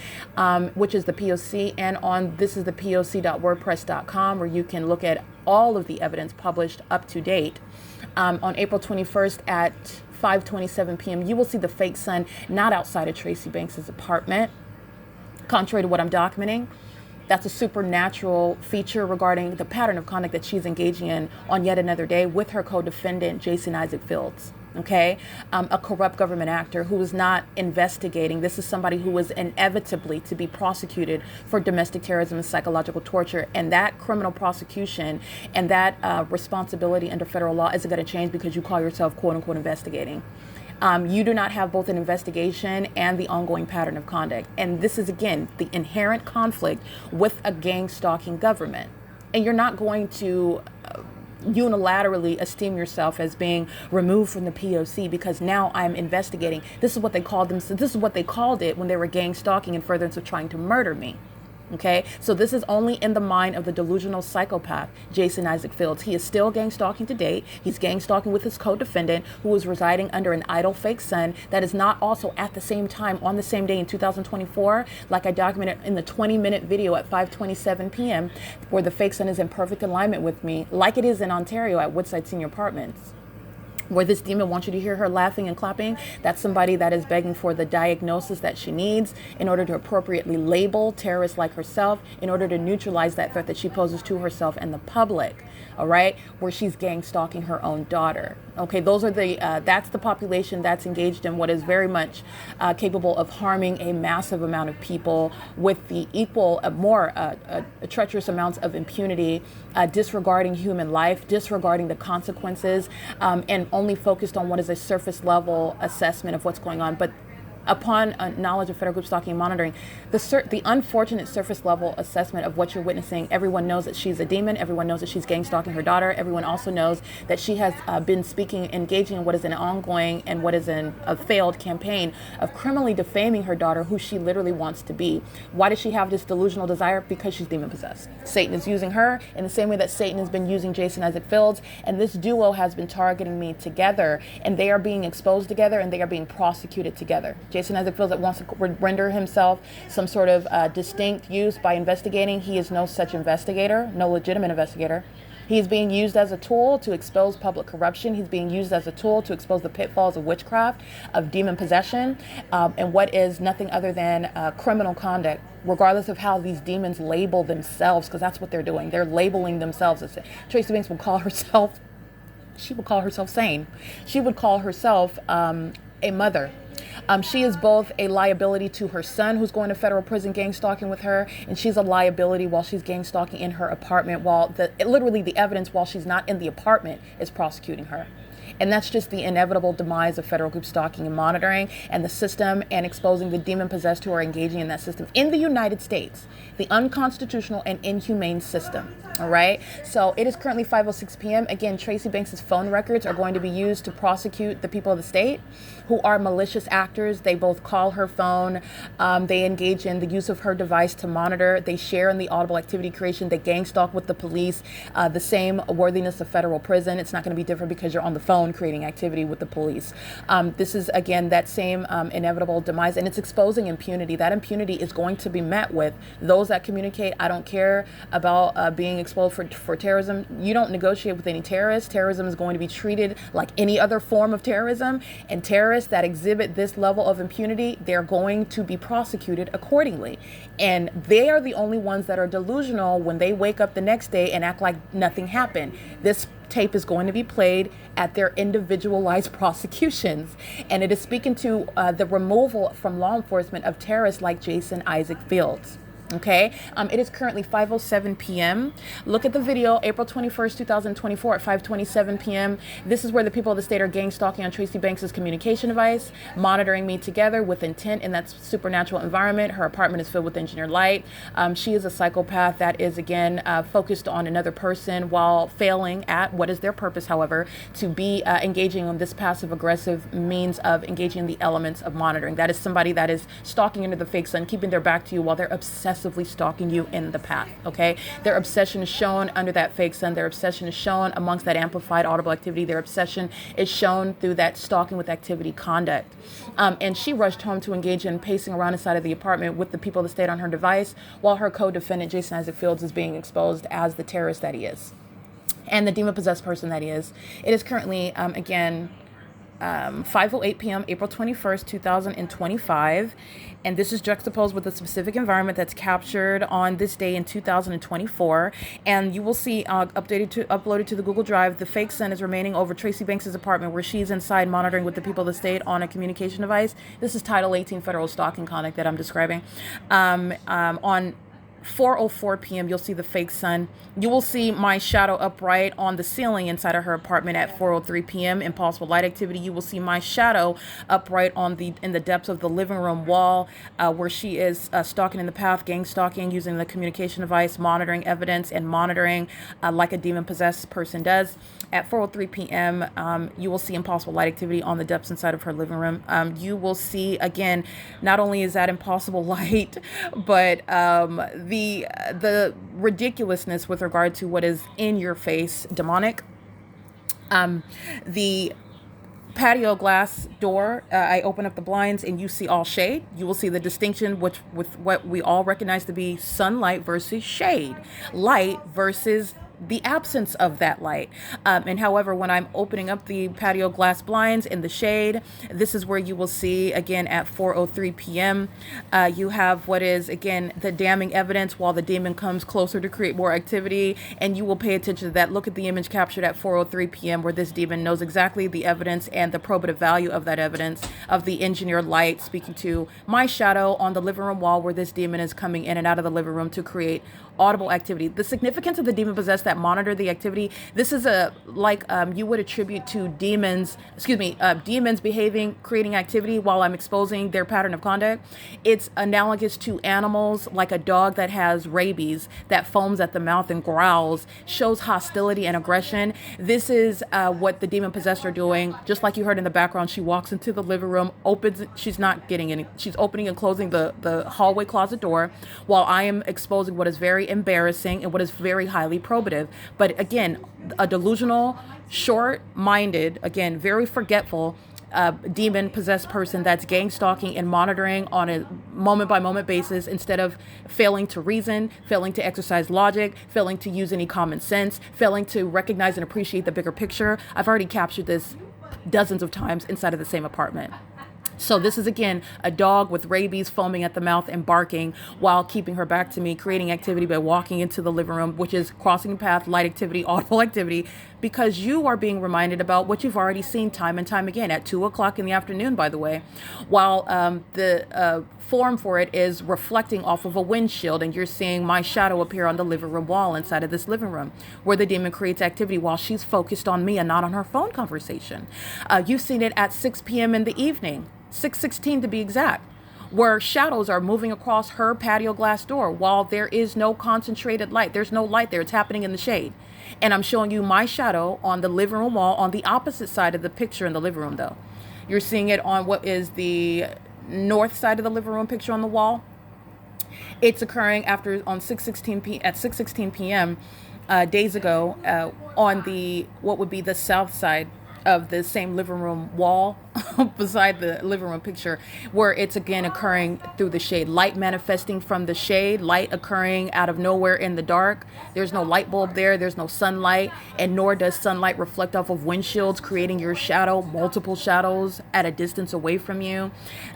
which is the P.O.C. And on this is the POC.wordpress.com, where you can look at all of the evidence published up to date. On April 21st at 5:27 p.m., you will see the fake sun not outside of Tracy Banks's apartment. Contrary to what I'm documenting, that's a supernatural feature regarding the pattern of conduct that she's engaging in on yet another day with her co-defendant, Jason Isaac Fields. Okay, a corrupt government actor who is not investigating. This is somebody who is inevitably to be prosecuted for domestic terrorism and psychological torture. And that criminal prosecution and that responsibility under federal law isn't going to change because you call yourself quote unquote investigating. You do not have both an investigation and the ongoing pattern of conduct. And this is, again, the inherent conflict with a gang stalking government. And you're not going to unilaterally esteem yourself as being removed from the POC because now I'm investigating. This is what they called them. So this is what they called it when they were gang stalking in furtherance of trying to murder me. Okay, so this is only in the mind of the delusional psychopath, Jason Isaac Fields. He is still gang stalking to date. He's gang stalking with his co-defendant who is residing under an idle fake sun that is not also at the same time on the same day in 2024, like I documented in the 20-minute video at 5:27 p.m., where the fake sun is in perfect alignment with me, like it is in Ontario at Woodside Senior Apartments, where this demon wants you to hear her laughing and clapping. That's somebody that is begging for the diagnosis that she needs in order to appropriately label terrorists like herself, in order to neutralize that threat that she poses to herself and the public. All right, where she's gang stalking her own daughter. Okay, those are the that's the population that's engaged in what is very much capable of harming a massive amount of people with the equal, more treacherous amounts of impunity, disregarding human life, disregarding the consequences, and only focused on what is a surface level assessment of what's going on. But upon knowledge of federal group stalking and monitoring, the unfortunate surface level assessment of what you're witnessing, everyone knows that she's a demon. Everyone knows that she's gang stalking her daughter. Everyone also knows that she has been engaging in what is an ongoing and what is a failed campaign of criminally defaming her daughter, who she literally wants to be. Why does she have this delusional desire? Because she's demon possessed. Satan is using her in the same way that Satan has been using Jason Isaac Fields, and this duo has been targeting me together, and they are being exposed together, and they are being prosecuted together. Jason Isaac Fields that wants to render himself some sort of distinct use by investigating. He is no such investigator, no legitimate investigator. He is being used as a tool to expose public corruption. He's being used as a tool to expose the pitfalls of witchcraft, of demon possession, and what is nothing other than criminal conduct, regardless of how these demons label themselves, because that's what they're doing. They're labeling themselves as Tracy Banks would call herself, she would call herself sane. She would call herself a mother. She is both a liability to her son, who's going to federal prison gang stalking with her, and she's a liability while she's gang stalking in her apartment, while literally the evidence while she's not in the apartment is prosecuting her. And that's just the inevitable demise of federal group stalking and monitoring and the system, and exposing the demon possessed who are engaging in that system in the United States, the unconstitutional and inhumane system. All right. So it is currently 5:06 p.m. Again, Tracy Banks's phone records are going to be used to prosecute the people of the state who are malicious actors. They both call her phone. They engage in the use of her device to monitor. They share in the audible activity creation. They gang stalk with the police. The same worthiness of federal prison. It's not going to be different because you're on the phone creating activity with the police. This is, again, that same inevitable demise, and it's exposing impunity. That impunity is going to be met with those that communicate. I don't care about being exposed for terrorism. You don't negotiate with any terrorists. Terrorism is going to be treated like any other form of terrorism, and terrorists that exhibit this level of impunity, they're going to be prosecuted accordingly. And they are the only ones that are delusional when they wake up the next day and act like nothing happened. This tape is going to be played at their individualized prosecutions. And it is speaking to the removal from law enforcement of terrorists like Jason Isaac Fields. Okay, it is currently 5:07 p.m. Look at the video, April 21st, 2024 at 5:27 p.m. This is where the people of the state are gang stalking on Tracy Banks's communication device, monitoring me together with intent in that supernatural environment. Her apartment is filled with engineered light. She is a psychopath that is, again, focused on another person while failing at what is their purpose, however, to be engaging on this passive aggressive means of engaging in the elements of monitoring. That is somebody that is stalking under the fake sun, keeping their back to you while they're obsessively stalking you in the path. Okay, their obsession is shown under that fake sun. Their obsession is shown amongst that amplified audible activity. Their obsession is shown through that stalking with activity conduct. And she rushed home to engage in pacing around inside of the apartment with the people that stayed on her device while her co-defendant Jason Isaac Fields is being exposed as the terrorist that he is and the demon-possessed person that he is. It is currently, again, 5:08 p.m., April 21st, 2025. And this is juxtaposed with a specific environment that's captured on this day in 2024. And you will see uploaded to the Google Drive, the fake sun is remaining over Tracy Banks's apartment where she's inside monitoring with the people that stayed on a communication device. This is Title 18 federal stalking conduct that I'm describing. On 4:04 p.m., you'll see the fake sun. You will see my shadow upright on the ceiling inside of her apartment at 4:03 p.m. in possible light activity. You will see my shadow upright in the depths of the living room wall where she is stalking in the path, gang stalking, using the communication device, monitoring evidence, and monitoring like a demon-possessed person does. At 4:03 p.m., you will see impossible light activity on the depths inside of her living room. You will see, again, not only is that impossible light, but the ridiculousness with regard to what is in your face, demonic. The patio glass door, I open up the blinds and you see all shade. You will see the distinction with what we all recognize to be sunlight versus shade, light versus the absence of that light. And however, when I'm opening up the patio glass blinds in the shade, this is where you will see, again, at 4:03 p.m., you have what is, again, the damning evidence while the demon comes closer to create more activity. And you will pay attention to that. Look at the image captured at 4:03 p.m. where this demon knows exactly the evidence and the probative value of that evidence of the engineered light, speaking to my shadow on the living room wall where this demon is coming in and out of the living room to create audible activity. The significance of the demon-possessed that monitor the activity, this is you would attribute to demons behaving, creating activity while I'm exposing their pattern of conduct. It's analogous to animals, like a dog that has rabies, that foams at the mouth and growls, shows hostility and aggression. This is what the demon-possessed are doing. Just like you heard in the background, she walks into the living room, she's opening and closing the hallway closet door while I am exposing what is very embarrassing and what is very highly probative. But again, a delusional, short-minded, again, very forgetful demon-possessed person that's gang stalking and monitoring on a moment-by-moment basis instead of failing to reason, failing to exercise logic, failing to use any common sense, failing to recognize and appreciate the bigger picture. I've already captured this dozens of times inside of the same apartment. So this is, again, a dog with rabies foaming at the mouth and barking while keeping her back to me, creating activity by walking into the living room, which is crossing the path, light activity, audible activity, because you are being reminded about what you've already seen time and time again at 2:00 in the afternoon, by the way, while the form for it is reflecting off of a windshield, and you're seeing my shadow appear on the living room wall inside of this living room where the demon creates activity while she's focused on me and not on her phone conversation. You've seen it at 6 p.m. in the evening, 6:16 to be exact, where shadows are moving across her patio glass door while there is no concentrated light. There's no light there. It's happening in the shade. And I'm showing you my shadow on the living room wall on the opposite side of the picture in the living room, though. You're seeing it on what is the north side of the living room picture on the wall. It's occurring at 6:16 p.m. Days ago on what would be the south side of the same living room wall beside the living room picture, where it's again occurring through the shade, light manifesting from the shade, light occurring out of nowhere in the dark. There's no light bulb there, there's no sunlight, and nor does sunlight reflect off of windshields, creating your shadow, multiple shadows at a distance away from you.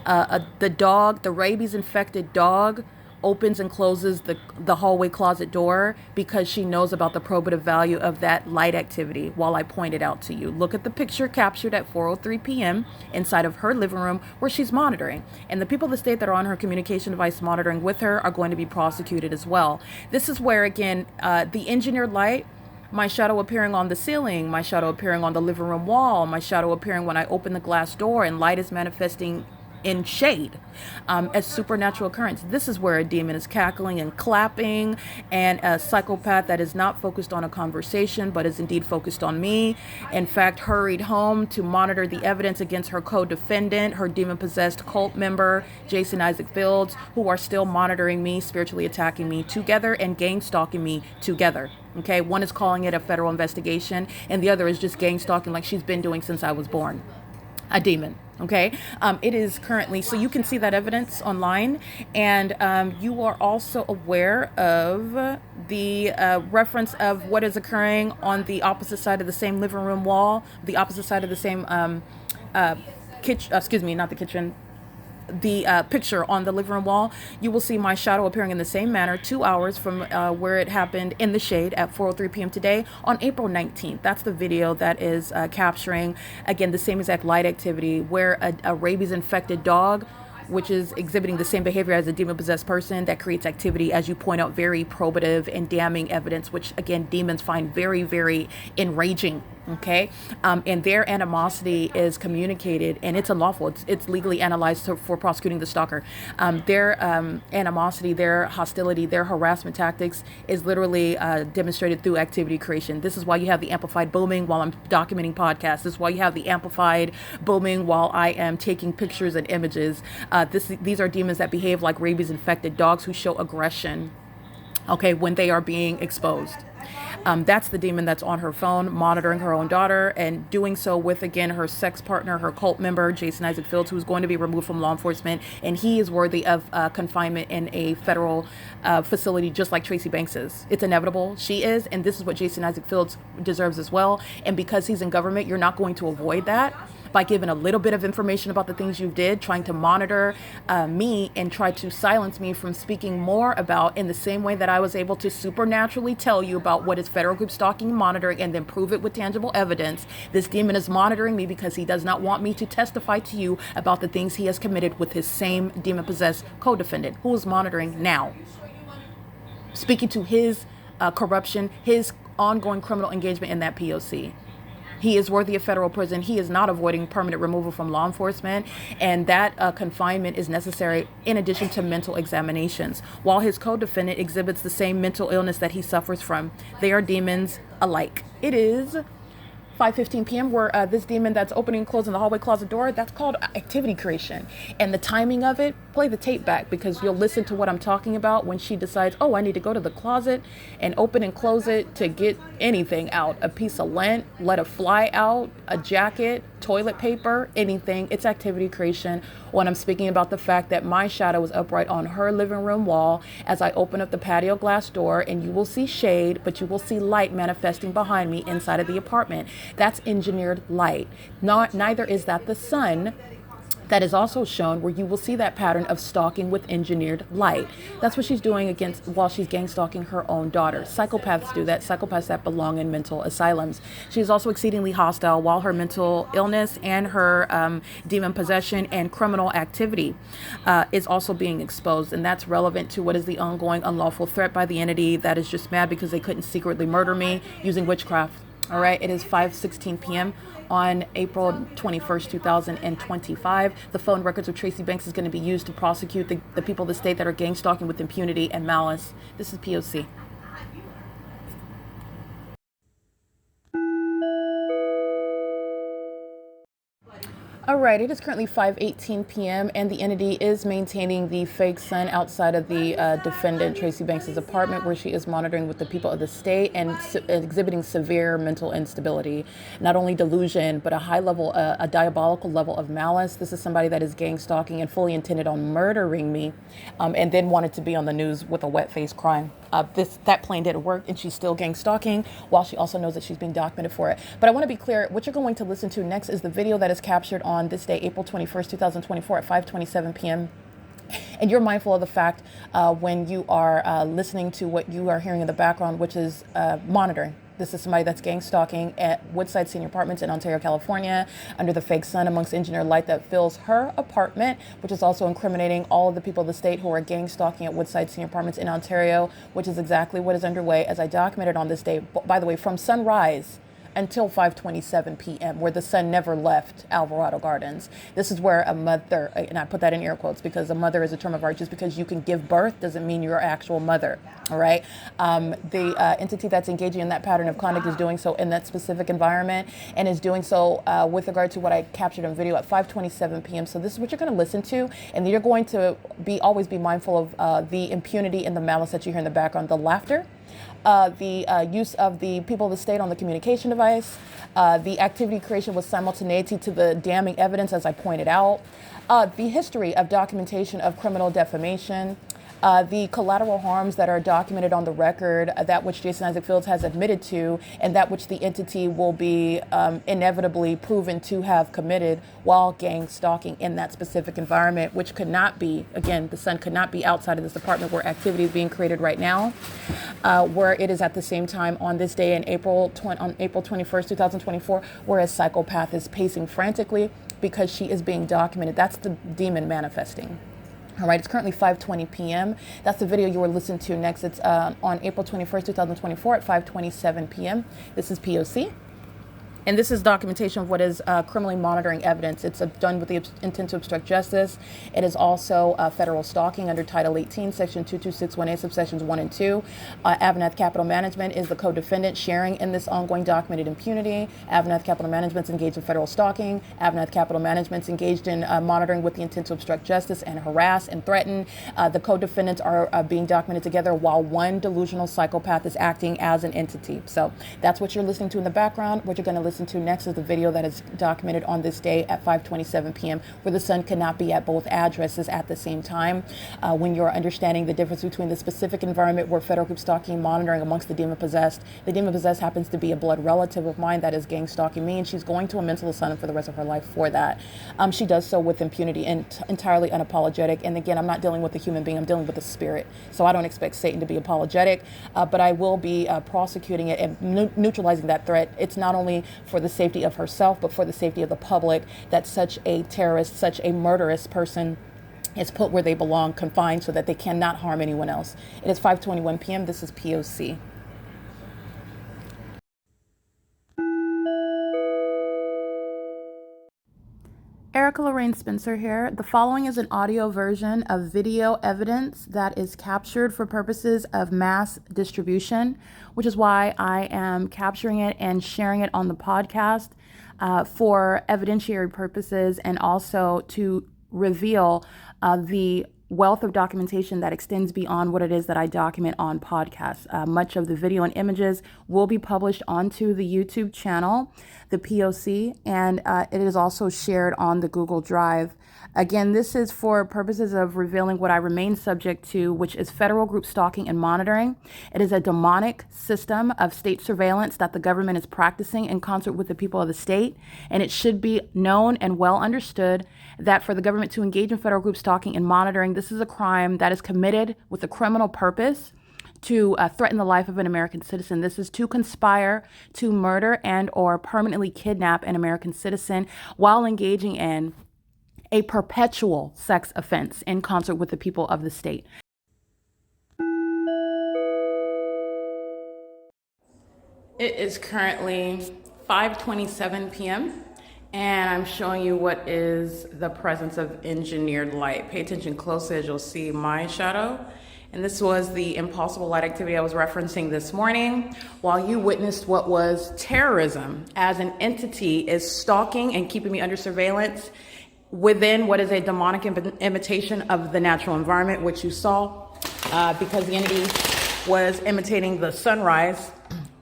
The rabies infected dog opens and closes the hallway closet door because she knows about the probative value of that light activity while I point it out to you. Look at the picture captured at 4:03 p.m. inside of her living room where she's monitoring. And the people of the state that are on her communication device monitoring with her are going to be prosecuted as well. This is where, again, the engineered light, my shadow appearing on the ceiling, my shadow appearing on the living room wall, my shadow appearing when I open the glass door and light is manifesting in shade, as supernatural occurrence. This is where a demon is cackling and clapping, and a psychopath that is not focused on a conversation but is indeed focused on me, in fact hurried home to monitor the evidence against her co-defendant, her demon-possessed cult member Jason Isaac Fields, who are still monitoring me, spiritually attacking me together and gang stalking me together. Okay, one is calling it a federal investigation and the other is just gang stalking like she's been doing since I was born. A demon. Okay, it is currently, so you can see that evidence online, and you are also aware of the reference of what is occurring on the opposite side of the same living room wall, the opposite side of the same kitchen, excuse me, not the kitchen, the picture on the living room wall. You will see my shadow appearing in the same manner 2 hours from where it happened in the shade at 4:03 p.m. today on April 19th. That's the video that is capturing, again, the same exact light activity where a rabies infected dog, which is exhibiting the same behavior as a demon-possessed person, that creates activity, as you point out, very probative and damning evidence, which, again, demons find very, very enraging. Okay, and their animosity is communicated, and it's unlawful. It's legally analyzed for prosecuting the stalker. Their animosity, their hostility, their harassment tactics is literally demonstrated through activity creation. This is why you have the amplified booming while I'm documenting podcasts. This is why you have the amplified booming while I am taking pictures and images. These are demons that behave like rabies-infected dogs who show aggression, okay, when they are being exposed. That's the demon that's on her phone monitoring her own daughter and doing so with, again, her sex partner, her cult member, Jason Isaac Fields, who's going to be removed from law enforcement. And he is worthy of confinement in a federal facility, just like Tracy Banks is. It's inevitable. She is. And this is what Jason Isaac Fields deserves as well. And because he's in government, you're not going to avoid that by giving a little bit of information about the things you did, trying to monitor me and try to silence me from speaking more about, in the same way that I was able to supernaturally tell you about what is federal group stalking and monitoring and then prove it with tangible evidence. This demon is monitoring me because he does not want me to testify to you about the things he has committed with his same demon-possessed co-defendant, who is monitoring now, speaking to his corruption, his ongoing criminal engagement in that P.O.C. He is worthy of federal prison. He is not avoiding permanent removal from law enforcement, and that confinement is necessary in addition to mental examinations. While his co-defendant exhibits the same mental illness that he suffers from, they are demons alike. It is 5:15 p.m. where this demon that's opening and closing the hallway closet door, that's called activity creation. And the timing of it, play the tape back because you'll listen to what I'm talking about when she decides, oh, I need to go to the closet and open and close it to get anything out. A piece of lint, let a fly out, a jacket, toilet paper, anything. It's activity creation when I'm speaking about the fact that my shadow is upright on her living room wall as I open up the patio glass door, and you will see shade, but you will see light manifesting behind me inside of the apartment. That's engineered light. Neither is that the sun that is also shown, where you will see that pattern of stalking with engineered light. That's what she's doing while she's gang stalking her own daughter. Psychopaths do that. Psychopaths that belong in mental asylums. She is also exceedingly hostile while her mental illness and her demon possession and criminal activity is also being exposed. And that's relevant to what is the ongoing unlawful threat by the entity that is just mad because they couldn't secretly murder me using witchcraft. All right, it is 5:16 p.m. on April 21st, 2025. The phone records of Tracy Banks is going to be used to prosecute the people of the state that are gang stalking with impunity and malice. This is P.O.C. All right, it is currently 5:18 p.m. and the entity is maintaining the fake sun outside of the defendant Tracy Banks' apartment, where she is monitoring with the people of the state and exhibiting severe mental instability. Not only delusion, but a high level, a diabolical level of malice. This is somebody that is gang stalking and fully intended on murdering me, and then wanted to be on the news with a wet-faced crime. That plan didn't work, and she's still gang stalking while she also knows that she's being documented for it. But I want to be clear, what you're going to listen to next is the video that is captured on this day, April 21st, 2024 at 5:27 p.m. And you're mindful of the fact when you are listening to what you are hearing in the background, which is monitoring. This is somebody that's gang stalking at Woodside Senior Apartments in Ontario, California, under the fake sun amongst engineered light that fills her apartment, which is also incriminating all of the people of the state who are gang stalking at Woodside Senior Apartments in Ontario, which is exactly what is underway, as I documented on this day, by the way, from sunrise until 5:27 p.m., where the sun never left Alvarado Gardens. This is where a mother, and I put that in air quotes because a mother is a term of art. Just because you can give birth doesn't mean you're an actual mother, all right? The entity that's engaging in that pattern of conduct is doing so in that specific environment and is doing so with regard to what I captured on video at 5:27 p.m. So this is what you're going to listen to, and you're going to always be mindful of the impunity and the malice that you hear in the background, the laughter, the use of the people of the state on the communication device, the activity creation with simultaneity to the damning evidence, as I pointed out, the history of documentation of criminal defamation, the collateral harms that are documented on the record, that which Jason Isaac Fields has admitted to, and that which the entity will be inevitably proven to have committed while gang stalking in that specific environment, which could not be, again, the sun could not be outside of this apartment where activity is being created right now, where it is at the same time on this day on April 21st, 2024, where a psychopath is pacing frantically because she is being documented. That's the demon manifesting. All right, it's currently 5:20 p.m. That's the video you were listening to next. It's on April 21st, 2024 at 5:27 p.m. This is P.O.C. And this is documentation of what is criminally monitoring evidence. It's done with the intent to obstruct justice. It is also federal stalking under Title 18, Section 2261A, subsections 1 and 2. AVANATH Capital Management is the co-defendant sharing in this ongoing documented impunity. AVANATH Capital Management's engaged in federal stalking. AVANATH Capital Management's engaged in monitoring with the intent to obstruct justice and harass and threaten. The co-defendants are being documented together while one delusional psychopath is acting as an entity. So that's what you're listening to in the background. What you're going to listen to next is the video that is documented on this day at 5:27 p.m. where the sun cannot be at both addresses at the same time. When you're understanding the difference between the specific environment where federal group stalking monitoring amongst the demon possessed happens to be a blood relative of mine that is gang stalking me, and she's going to a mental asylum for the rest of her life for that. She does so with impunity and entirely unapologetic. And again, I'm not dealing with a human being, I'm dealing with a spirit. So I don't expect Satan to be apologetic, but I will be prosecuting it and neutralizing that threat. It's not only for the safety of herself, but for the safety of the public, that such a terrorist, such a murderous person is put where they belong, confined, so that they cannot harm anyone else. It is 5:21 p.m. This is P.O.C. Erica Lorraine Spencer here. The following is an audio version of video evidence that is captured for purposes of mass distribution, which is why I am capturing it and sharing it on the podcast for evidentiary purposes, and also to reveal the wealth of documentation that extends beyond what it is that I document on podcasts. Much of the video and images will be published onto the YouTube channel, the P.O.C., and it is also shared on the Google Drive. Again, this is for purposes of revealing what I remain subject to, which is federal group stalking and monitoring. It is a demonic system of state surveillance that the government is practicing in concert with the people of the state. And it should be known and well understood that for the government to engage in federal group stalking and monitoring, this is a crime that is committed with a criminal purpose to threaten the life of an American citizen. This is to conspire to murder and or permanently kidnap an American citizen while engaging in a perpetual sex offense in concert with the people of the state. It is currently 5:27 p.m. and I'm showing you what is the presence of engineered light. Pay attention closely as you'll see my shadow. And this was the impossible light activity I was referencing this morning, while you witnessed what was terrorism as an entity is stalking and keeping me under surveillance within what is a demonic imitation of the natural environment, which you saw because the entity was imitating the sunrise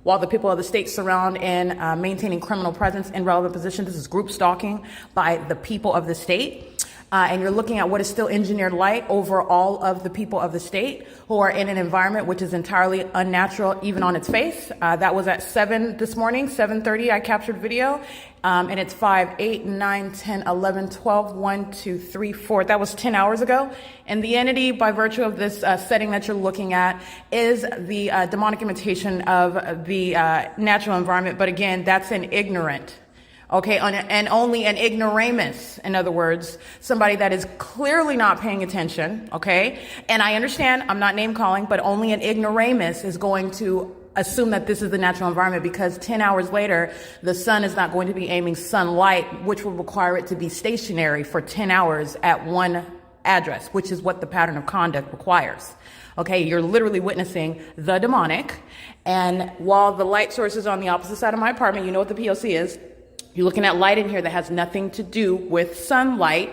while the people of the state surround and maintaining criminal presence in relevant positions. This is group stalking by the people of the state. and you're looking at what is still engineered light over all of the people of the state who are in an environment which is entirely unnatural, even on its face. That was at 7 this morning, 7:30, I captured video. And it's 5, 8, 9, 10, 11, 12, 1, 2, 3, 4. That was 10 hours ago. And the entity, by virtue of this setting that you're looking at, is the demonic imitation of the natural environment. But again, that's an ignorant. Okay, and only an ignoramus, in other words, somebody that is clearly not paying attention, okay? And I understand, I'm not name calling, but only an ignoramus is going to assume that this is the natural environment, because 10 hours later, the sun is not going to be aiming sunlight, which will require it to be stationary for 10 hours at one address, which is what the pattern of conduct requires. Okay, you're literally witnessing the demonic. And while the light source is on the opposite side of my apartment, you know what the P.O.C. is. You're looking at light in here that has nothing to do with sunlight,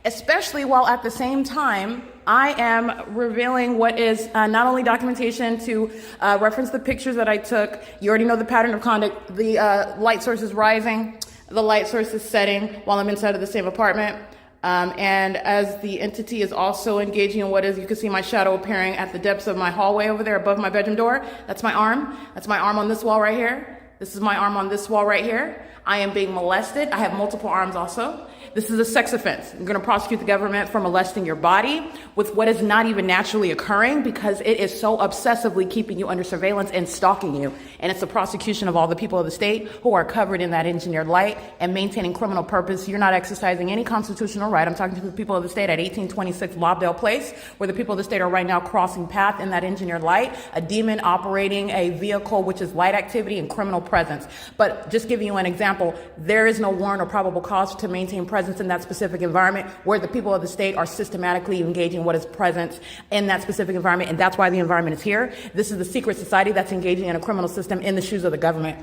especially while at the same time, I am revealing what is not only documentation to reference the pictures that I took. You already know the pattern of conduct. The light source is rising, the light source is setting while I'm inside of the same apartment. And as the entity is also engaging in what is, you can see my shadow appearing at the depths of my hallway over there above my bedroom door. That's my arm. That's my arm on this wall right here. This is my arm on this wall right here. I am being molested. I have multiple arms also. This is a sex offense. I'm going to prosecute the government for molesting your body with what is not even naturally occurring, because it is so obsessively keeping you under surveillance and stalking you. And it's the prosecution of all the people of the state who are covered in that engineered light and maintaining criminal purpose. You're not exercising any constitutional right. I'm talking to the people of the state at 1826 Lobdell Place, where the people of the state are right now crossing path in that engineered light, a demon operating a vehicle which is light activity and criminal presence. But just giving you an example, there is no warrant or probable cause to maintain presence in that specific environment, where the people of the state are systematically engaging what is present in that specific environment, and that's why the environment is here. This is the secret society that's engaging in a criminal system in the shoes of the government.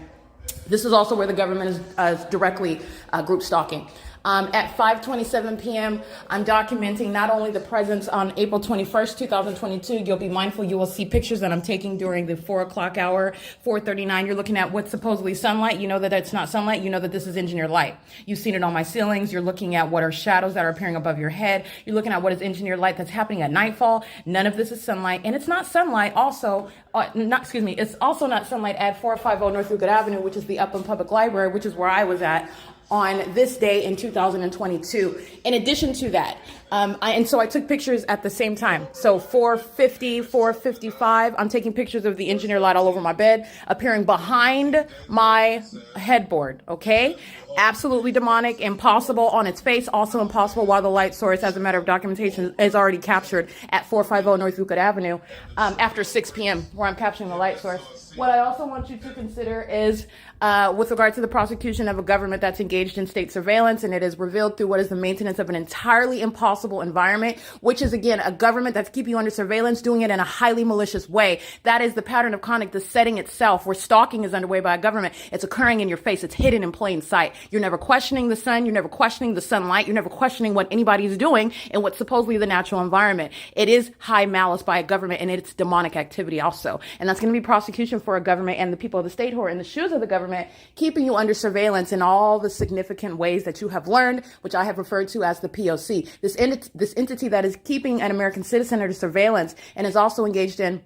This is also where the government is directly group stalking. At 5:27 p.m., I'm documenting not only the presence on April 21st, 2022. You'll be mindful, you will see pictures that I'm taking during the 4 o'clock hour, 4:39. You're looking at what's supposedly sunlight. You know that it's not sunlight. You know that this is engineered light. You've seen it on my ceilings. You're looking at what are shadows that are appearing above your head. You're looking at what is engineered light that's happening at nightfall. None of this is sunlight. And it's not sunlight also, it's also not sunlight at 450 North Euclid Avenue, which is the Upland Public Library, which is where I was at on this day in 2022. In addition to that, so I took pictures at the same time. So 4:50, 4:55, I'm taking pictures of the engineer light all over my bed, appearing behind my headboard, okay? Absolutely demonic, impossible on its face, also impossible while the light source, as a matter of documentation, is already captured at 450 North Euclid Avenue after 6 p.m., where I'm capturing the light source. What I also want you to consider is with regard to the prosecution of a government that's engaged in state surveillance, and it is revealed through what is the maintenance of an entirely impossible environment, which is, again, a government that's keeping you under surveillance, doing it in a highly malicious way. That is the pattern of conduct, the setting itself, where stalking is underway by a government. It's occurring in your face. It's hidden in plain sight. You're never questioning the sun. You're never questioning the sunlight. You're never questioning what anybody is doing in what's supposedly the natural environment. It is high malice by a government, and it's demonic activity also. And that's going to be prosecution for a government and the people of the state who are in the shoes of the government, keeping you under surveillance in all the significant ways that you have learned, which I have referred to as the P.O.C. This entity that is keeping an American citizen under surveillance and is also engaged in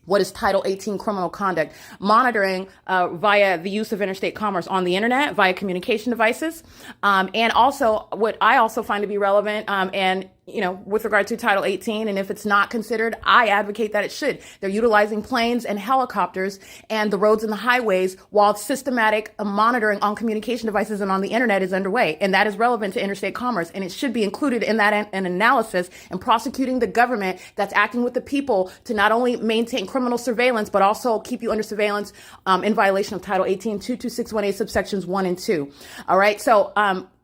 what is Title 18 criminal conduct, monitoring via the use of interstate commerce on the internet, via communication devices, and also what I also find to be relevant and with regard to Title 18, and if it's not considered, I advocate that it should. They're utilizing planes and helicopters and the roads and the highways while systematic monitoring on communication devices and on the internet is underway. And that is relevant to interstate commerce. And it should be included in that an analysis and prosecuting the government that's acting with the people to not only maintain criminal surveillance, but also keep you under surveillance in violation of Title 18, 22618 subsections 1 and 2. All right. So,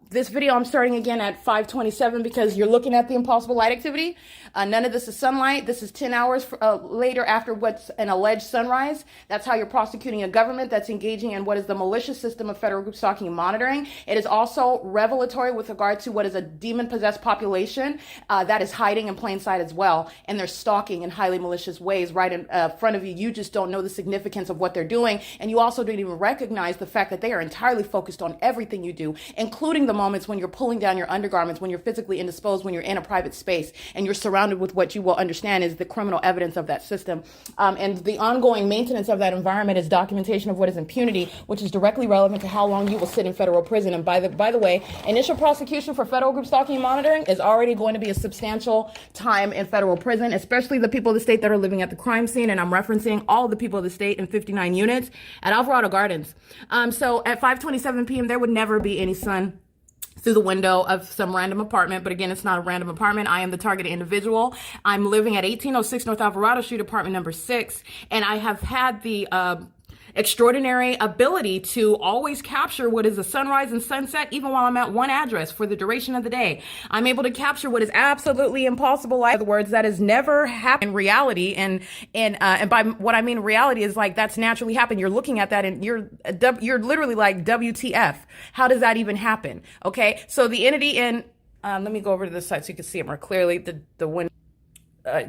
this video, I'm starting again at 5:27 because you're looking at the impossible light activity. None of this is sunlight. This is 10 hours later after what's an alleged sunrise. That's how you're prosecuting a government that's engaging in what is the malicious system of federal group stalking and monitoring. It is also revelatory with regard to what is a demon-possessed population that is hiding in plain sight as well. And they're stalking in highly malicious ways right in front of you. You just don't know the significance of what they're doing. And you also don't even recognize the fact that they are entirely focused on everything you do, including the moments when you're pulling down your undergarments, when you're physically indisposed, when you're in a private space, and you're surrounded with what you will understand is the criminal evidence of that system. And the ongoing maintenance of that environment is documentation of what is impunity, which is directly relevant to how long you will sit in federal prison. And by the way, initial prosecution for federal group stalking and monitoring is already going to be a substantial time in federal prison, especially the people of the state that are living at the crime scene. And I'm referencing all the people of the state in 59 units at Alvarado Gardens. So at 5:27 p.m., there would never be any sun through the window of some random apartment. But again, it's not a random apartment. I am the targeted individual. I'm living at 1806 North Alvarado Street, apartment number 6. And I have had the extraordinary ability to always capture what is a sunrise and sunset, even while I'm at one address for the duration of the day. I'm able to capture what is absolutely impossible. In other words, that has never happened in reality. And by what I mean reality is like that's naturally happened. You're looking at that and you're literally like, WTF? How does that even happen? Okay. So the entity in, let me go over to this side so you can see it more clearly. The window.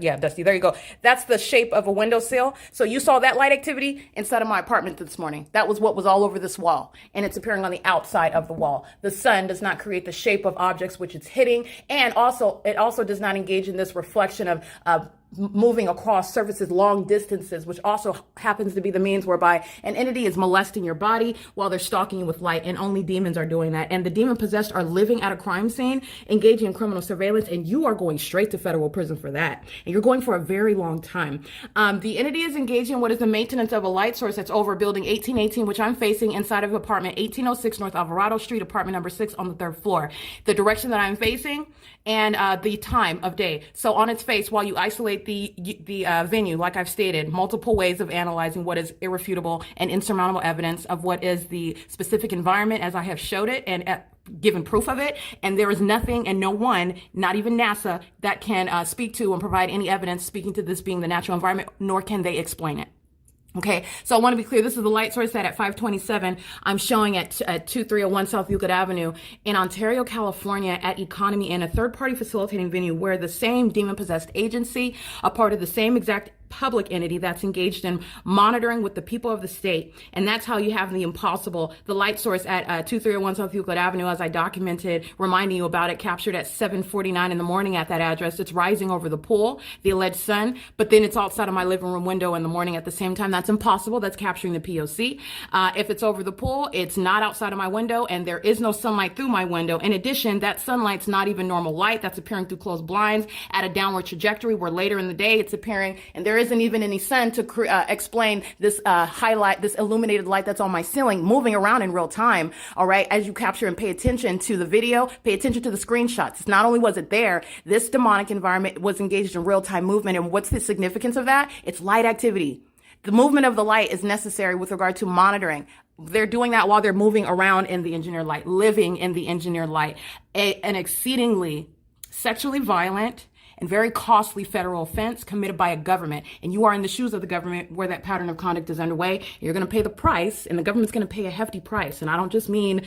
Yeah, Dusty, there you go. That's the shape of a windowsill. So you saw that light activity inside of my apartment this morning. That was what was all over this wall, and it's appearing on the outside of the wall. The sun does not create the shape of objects which it's hitting, and also it also does not engage in this reflection of moving across surfaces long distances, which also happens to be the means whereby an entity is molesting your body while they're stalking you with light, and only demons are doing that. And the demon possessed are living at a crime scene, engaging in criminal surveillance, and you are going straight to federal prison for that. And you're going for a very long time. The entity is engaging in what is the maintenance of a light source that's over building 1818, which I'm facing inside of apartment 1806 North Alvarado Street, apartment number 6 on the 3rd floor. The direction that I'm facing and the time of day. So on its face, while you isolate the venue, like I've stated, multiple ways of analyzing what is irrefutable and insurmountable evidence of what is the specific environment as I have showed it and given proof of it. And there is nothing and no one, not even NASA, that can speak to and provide any evidence speaking to this being the natural environment, nor can they explain it. Okay, so I want to be clear. This is the light source that at 527 I'm showing at 2301 South Euclid Avenue in Ontario, California at Economy Inn, a third-party facilitating venue where the same demon-possessed agency, a part of the same exact public entity that's engaged in monitoring with the people of the state. And that's how you have the impossible, the light source at 2301 South Euclid Avenue, as I documented, reminding you about it, captured at 7:49 in the morning at that address. It's rising over the pool, the alleged sun, but then it's outside of my living room window in the morning at the same time. That's impossible. That's capturing the P.O.C. If it's over the pool, it's not outside of my window, and there is no sunlight through my window. In addition, that sunlight's not even normal light. That's appearing through closed blinds at a downward trajectory, where later in the day it's appearing, and there isn't even any sun to explain this highlight, this illuminated light that's on my ceiling moving around in real time. All right. As you capture and pay attention to the video, pay attention to the screenshots. Not only was it there, this demonic environment was engaged in real time movement. And what's the significance of that? It's light activity. The movement of the light is necessary with regard to monitoring. They're doing that while they're moving around in the engineered light, living in the engineered light. An exceedingly sexually violent and very costly federal offense committed by a government. And you are in the shoes of the government where that pattern of conduct is underway. You're going to pay the price, and the government's going to pay a hefty price. And I don't just mean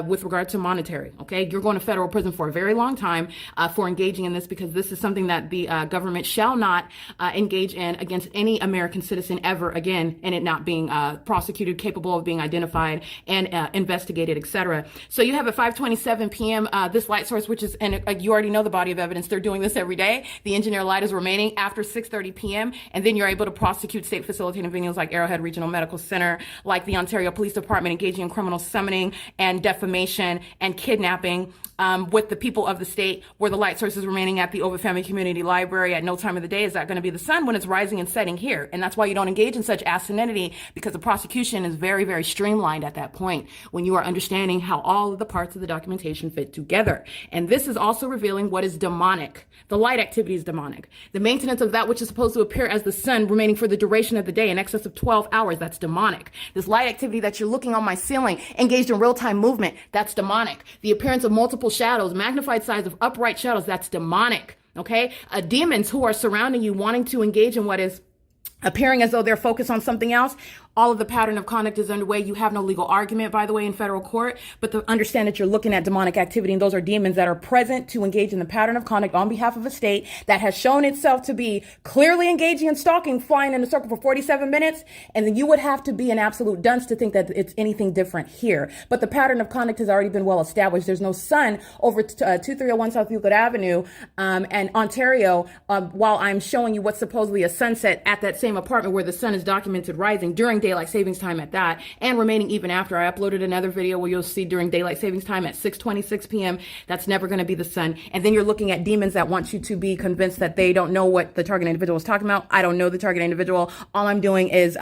with regard to monetary, okay? You're going to federal prison for a very long time for engaging in this, because this is something that the government shall not engage in against any American citizen ever again, and it not being prosecuted, capable of being identified and investigated, etc. So you have at 5:27 p.m. This light source, which is, and you already know the body of evidence, they're doing this every day. The engineer light is remaining after 6:30 p.m. And then you're able to prosecute state facilitating venues like Arrowhead Regional Medical Center, like the Ontario Police Department, engaging in criminal summoning and defamation and kidnapping with the people of the state, where the light source is remaining at the Ovid Family Community Library at no time of the day. Is that going to be the sun when it's rising and setting here? And that's why you don't engage in such asininity, because the prosecution is very, very streamlined at that point when you are understanding how all of the parts of the documentation fit together. And this is also revealing what is demonic. The light activity is demonic. The maintenance of that which is supposed to appear as the sun remaining for the duration of the day in excess of 12 hours, that's demonic. This light activity that you're looking on my ceiling, engaged in real-time movement, that's demonic. The appearance of multiple shadows, magnified size of upright shadows, that's demonic. Okay? Demons who are surrounding you wanting to engage in what is appearing as though they're focused on something else, all of the pattern of conduct is underway. You have no legal argument, by the way, in federal court, but to understand that you're looking at demonic activity, and those are demons that are present to engage in the pattern of conduct on behalf of a state that has shown itself to be clearly engaging in stalking, flying in a circle for 47 minutes, and then you would have to be an absolute dunce to think that it's anything different here. But the pattern of conduct has already been well established. There's no sun over 2301 South Euclid Avenue and Ontario while I'm showing you what's supposedly a sunset at that same apartment where the sun is documented rising during daylight savings time at that, and remaining even after. I uploaded another video where you'll see during daylight savings time at 6:26 p.m. That's never going to be the sun. And then you're looking at demons that want you to be convinced that they don't know what the target individual is talking about. I don't know the target individual. All I'm doing is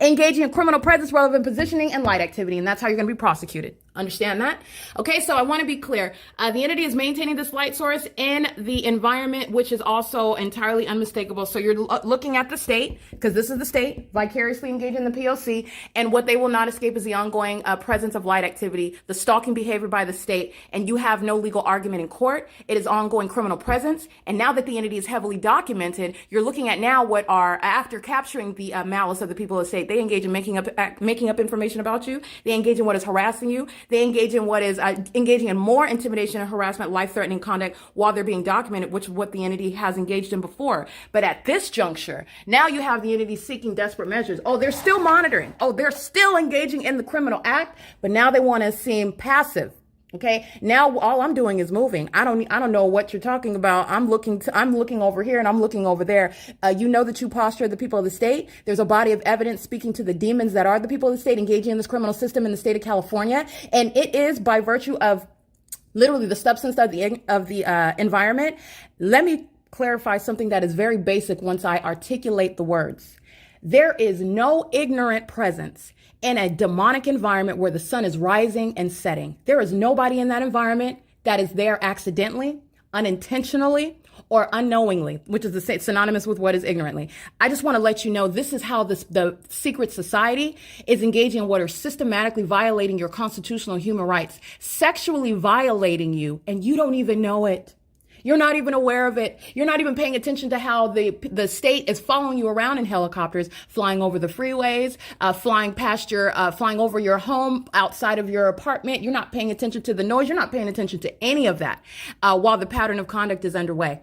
engaging in criminal presence, relevant positioning, and light activity, and that's how you're going to be prosecuted. Understand that? Okay, so I want to be clear. The entity is maintaining this light source in the environment, which is also entirely unmistakable. So you're looking at the state, because this is the state, vicariously engaging in the P.O.C., and what they will not escape is the ongoing presence of light activity, the stalking behavior by the state, and you have no legal argument in court. It is ongoing criminal presence, and now that the entity is heavily documented, you're looking at now what are, after capturing the malice of the people of the state, they engage in making up information about you. They engage in what is harassing you. They engage in what is engaging in more intimidation and harassment, life-threatening conduct while they're being documented, which is what the entity has engaged in before. But at this juncture, now you have the entity seeking desperate measures. Oh, they're still monitoring. Oh, they're still engaging in the criminal act, but now they want to seem passive. Okay. Now all I'm doing is moving. I don't know what you're talking about. I'm looking over here and I'm looking over there. You know that you posture the people of the state. There's a body of evidence speaking to the demons that are the people of the state engaging in this criminal system in the state of California. And it is by virtue of literally the substance of the environment. Let me clarify something that is very basic once I articulate the words. There is no ignorant presence in a demonic environment where the sun is rising and setting. There is nobody in that environment that is there accidentally, unintentionally, or unknowingly, which is synonymous with what is ignorantly. I just want to let you know this is how the secret society is engaging in what are systematically violating your constitutional human rights, sexually violating you, and you don't even know it. You're not even aware of it. You're not even paying attention to how the state is following you around in helicopters, flying over the freeways, flying over your home, outside of your apartment. You're not paying attention to the noise. You're not paying attention to any of that while the pattern of conduct is underway.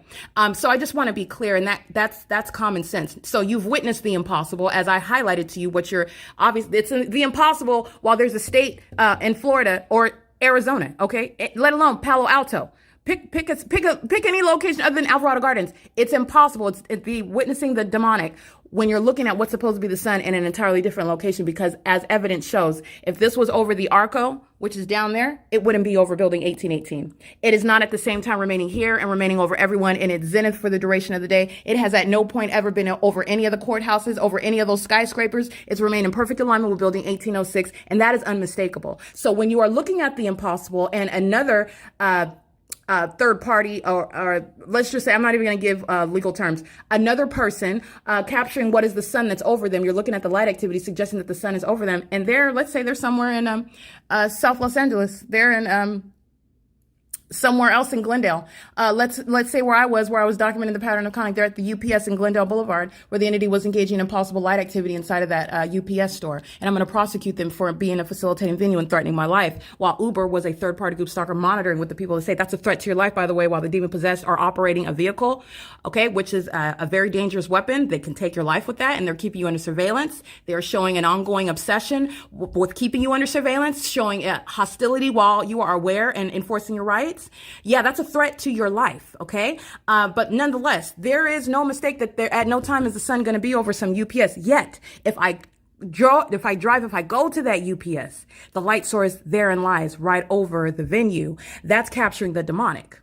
So I just want to be clear, and that's common sense. So you've witnessed the impossible, as I highlighted to you. It's the impossible while there's a state in Florida or Arizona, okay, let alone Palo Alto. Pick any location other than Alvarado Gardens. It's impossible. It's the witnessing the demonic when you're looking at what's supposed to be the sun in an entirely different location, because as evidence shows, if this was over the Arco, which is down there, it wouldn't be over building 1818. It is not at the same time remaining here and remaining over everyone in its zenith for the duration of the day. It has at no point ever been over any of the courthouses, over any of those skyscrapers. It's remained in perfect alignment with building 1806, and that is unmistakable. So when you are looking at the impossible and another third party, or let's just say, I'm not even going to give legal terms, another person capturing what is the sun that's over them. You're looking at the light activity suggesting that the sun is over them. And let's say they're somewhere in South Los Angeles. They're in somewhere else in Glendale. Let's say where I was documenting the pattern of conduct. They're at the UPS in Glendale Boulevard, where the entity was engaging in possible light activity inside of that UPS store. And I'm going to prosecute them for being a facilitating venue and threatening my life, while Uber was a third-party group stalker monitoring with the people that say that's a threat to your life, by the way, while the demon-possessed are operating a vehicle, okay, which is a very dangerous weapon. They can take your life with that, and they're keeping you under surveillance. They're showing an ongoing obsession with keeping you under surveillance, showing hostility while you are aware and enforcing your rights. Yeah, that's a threat to your life, okay? But nonetheless, there is no mistake that at no time is the sun going to be over some UPS. Yet, if I go to that UPS, the light source therein lies right over the venue. That's capturing the demonic.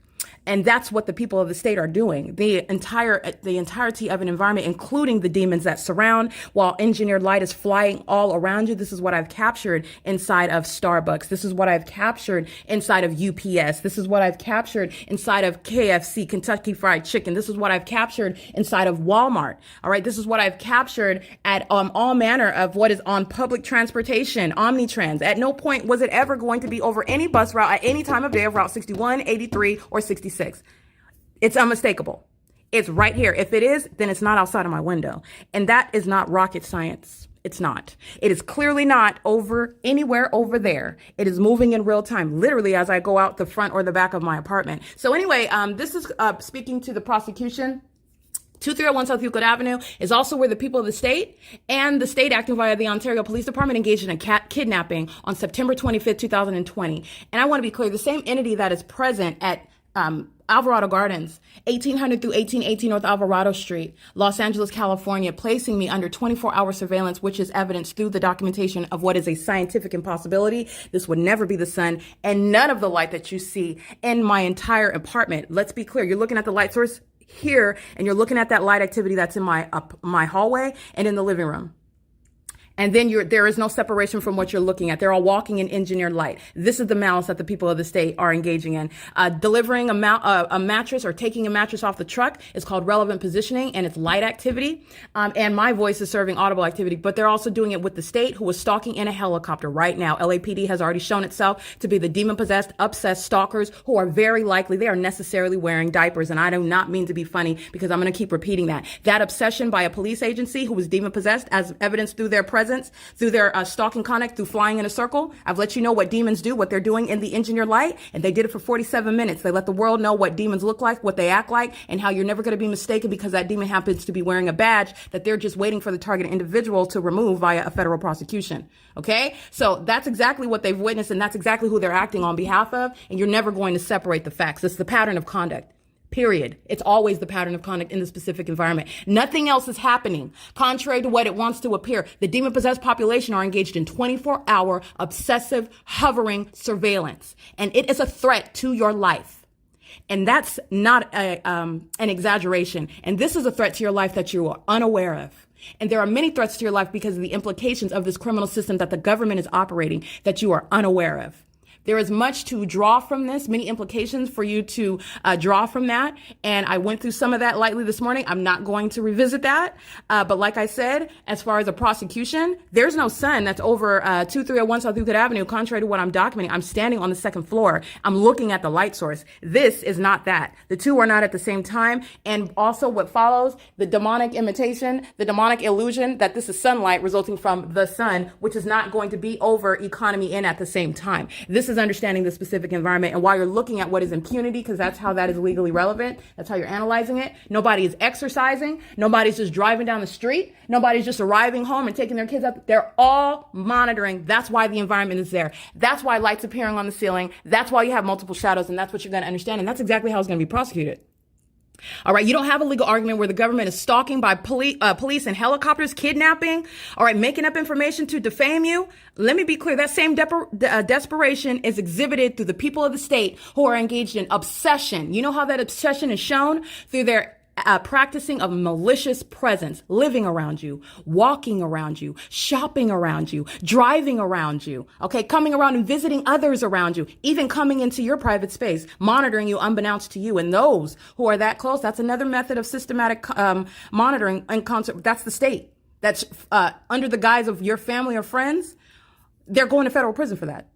And that's what the people of the state are doing. The entirety of an environment, including the demons that surround, while engineered light is flying all around you. This is what I've captured inside of Starbucks. This is what I've captured inside of UPS. This is what I've captured inside of KFC, Kentucky Fried Chicken. This is what I've captured inside of Walmart. All right. This is what I've captured at all manner of what is on public transportation, Omnitrans. At no point was it ever going to be over any bus route at any time of day of Route 61, 83, or 66. It's unmistakable. It's right here. If it is, then it's not outside of my window. And that is not rocket science. It's not. It is clearly not anywhere over there. It is moving in real time, literally as I go out the front or the back of my apartment. So anyway, this is speaking to the prosecution. 2301 South Euclid Avenue is also where the people of the state and the state acting via the Ontario Police Department engaged in a kidnapping on September 25th, 2020. And I want to be clear, the same entity that is present at Alvarado Gardens, 1800 through 1818 North Alvarado Street, Los Angeles, California, placing me under 24-hour surveillance, which is evidenced through the documentation of what is a scientific impossibility. This would never be the sun, and none of the light that you see in my entire apartment. Let's be clear. You're looking at the light source here, and you're looking at that light activity that's in my hallway and in the living room. And then there is no separation from what you're looking at. They're all walking in engineered light. This is the malice that the people of the state are engaging in. Delivering a mattress or taking a mattress off the truck is called relevant positioning, and it's light activity. And my voice is serving audible activity, but they're also doing it with the state, who is stalking in a helicopter right now. LAPD has already shown itself to be the demon-possessed, obsessed stalkers who are very likely, they are necessarily wearing diapers. And I do not mean to be funny, because I'm going to keep repeating that. That obsession by a police agency who was demon-possessed, as evidenced through their presence, through their stalking conduct, through flying in a circle. I've let you know what demons do, what they're doing in the engineered light, and they did it for 47 minutes. They let the world know what demons look like, what they act like, and how you're never going to be mistaken because that demon happens to be wearing a badge that they're just waiting for the target individual to remove via a federal prosecution. Okay? So that's exactly what they've witnessed, and that's exactly who they're acting on behalf of, and you're never going to separate the facts. It's the pattern of conduct. Period. It's always the pattern of conduct in the specific environment. Nothing else is happening. Contrary to what it wants to appear, the demon-possessed population are engaged in 24-hour obsessive hovering surveillance, and it is a threat to your life. And that's not an exaggeration. And this is a threat to your life that you are unaware of. And there are many threats to your life because of the implications of this criminal system that the government is operating that you are unaware of. There is much to draw from this, many implications for you to draw from that. And I went through some of that lightly this morning. I'm not going to revisit that. But like I said, as far as a prosecution, there's no sun that's over 2301 South Euclid Avenue, contrary to what I'm documenting. I'm standing on the second floor. I'm looking at the light source. This is not that. The two are not at the same time. And also what follows, the demonic imitation, the demonic illusion that this is sunlight resulting from the sun, which is not going to be over economy in at the same time. This is understanding the specific environment. And while you're looking at what is impunity, because that's how that is legally relevant, that's how you're analyzing it. Nobody is exercising. Nobody's just driving down the street. Nobody's just arriving home and taking their kids up. They're all monitoring. That's why the environment is there. That's why lights appearing on the ceiling. That's why you have multiple shadows. And that's what you're going to understand. And that's exactly how it's going to be prosecuted. All right. You don't have a legal argument where the government is stalking by police and helicopters, kidnapping. All right. Making up information to defame you. Let me be clear. That same desperation is exhibited through the people of the state who are engaged in obsession. You know how that obsession is shown? Through their practicing of malicious presence, living around you, walking around you, shopping around you, driving around you, okay, coming around and visiting others around you, even coming into your private space, monitoring you unbeknownst to you. And those who are that close, that's another method of systematic monitoring and concert. That's the state. That's under the guise of your family or friends. They're going to federal prison for that.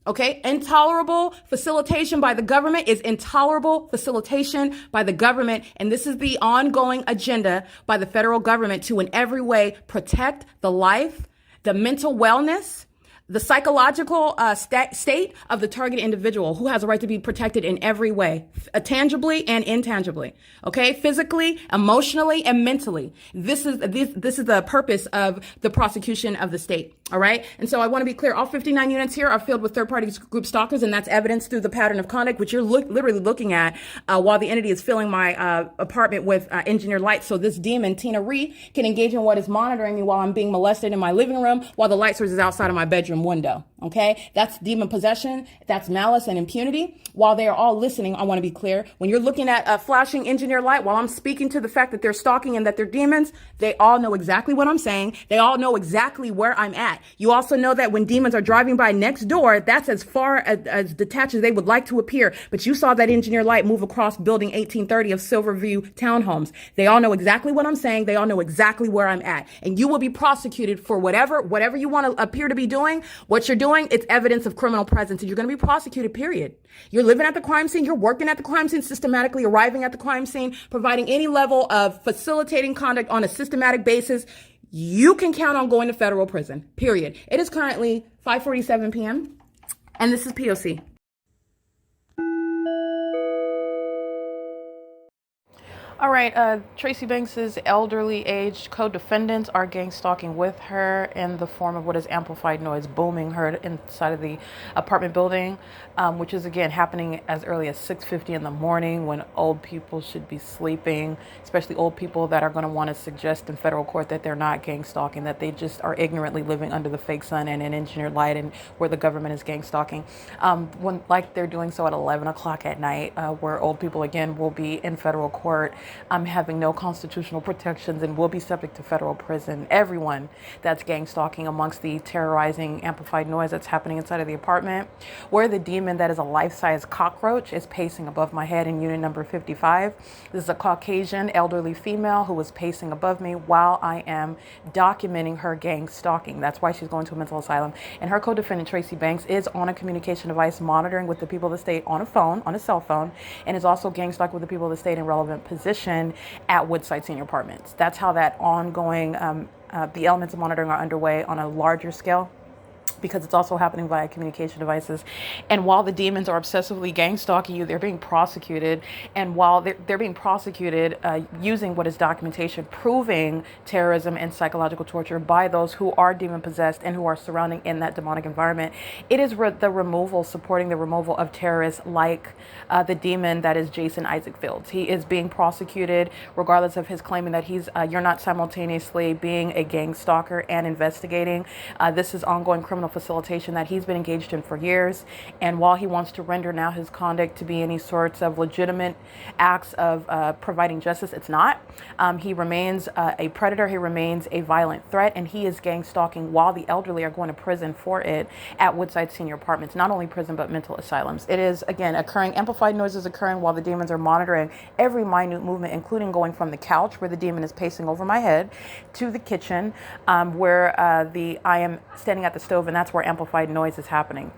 Okay, intolerable facilitation by the government is intolerable facilitation by the government. And this is the ongoing agenda by the federal government to in every way protect the life, the mental wellness, the psychological state of the target individual who has a right to be protected in every way, tangibly and intangibly. Okay, physically, emotionally, and mentally. This is the purpose of the prosecution of the state. All right. And so I want to be clear. All 59 units here are filled with third-party group stalkers, and that's evidence through the pattern of conduct, which you're literally looking at while the entity is filling my apartment with engineered lights. So this demon, Tina Ree, can engage in what is monitoring me while I'm being molested in my living room while the light source is outside of my bedroom window. Okay. That's demon possession. That's malice and impunity. While they are all listening, I want to be clear. When you're looking at a flashing engineered light, while I'm speaking to the fact that they're stalking and that they're demons, they all know exactly what I'm saying. They all know exactly where I'm at. You also know that when demons are driving by next door, that's as far as detached as they would like to appear. But you saw that engineered light move across building 1830 of Silverview townhomes. They all know exactly what I'm saying. They all know exactly where I'm at. And you will be prosecuted for whatever you want to appear to be doing. What you're doing, it's evidence of criminal presence, and you're going to be prosecuted, period. You're living at the crime scene. You're working at the crime scene, systematically arriving at the crime scene, providing any level of facilitating conduct on a systematic basis. you can count on going to federal prison, period. It is currently 5:47 p.m., and this is P.O.C. All right, Tracy Banks's elderly aged co-defendants are gang stalking with her in the form of what is amplified noise booming heard inside of the apartment building, which is again happening as early as 6:50 in the morning when old people should be sleeping, especially old people that are going to want to suggest in federal court that they're not gang stalking, that they just are ignorantly living under the fake sun and an engineered light, and where the government is gang stalking, when like they're doing so at 11 o'clock at night, where old people again will be in federal court, having no constitutional protections and will be subject to federal prison. Everyone that's gang stalking amongst the terrorizing amplified noise that's happening inside of the apartment, where the demon that is a life-size cockroach is pacing above my head in unit number 55. This is a Caucasian elderly female who was pacing above me while I am documenting her gang stalking. That's why she's going to a mental asylum. And her co-defendant, Tracy Banks, is on a communication device monitoring with the people of the state on a phone, on a cell phone, and is also gang stalking with the people of the state in relevant position at Woodside Senior Apartments. That's how that ongoing, the elements of monitoring are underway on a larger scale, because it's also happening via communication devices. And while the demons are obsessively gang stalking you, they're being prosecuted. And while they're being prosecuted using what is documentation proving terrorism and psychological torture by those who are demon possessed and who are surrounding in that demonic environment, it is supporting the removal of terrorists like the demon that is Jason Isaac Fields. He is being prosecuted regardless of his claiming that you're not simultaneously being a gang stalker and investigating. This is ongoing criminal facilitation that he's been engaged in for years. And while he wants to render now his conduct to be any sorts of legitimate acts of providing justice, it's not. He remains a predator. He remains a violent threat, and he is gang stalking while the elderly are going to prison for it at Woodside Senior Apartments. Not only prison, but mental asylums. It is, again, occurring. Amplified noises occurring while the demons are monitoring every minute movement, including going from the couch where the demon is pacing over my head to the kitchen, where I am standing at the stove, and that's where amplified noise is happening.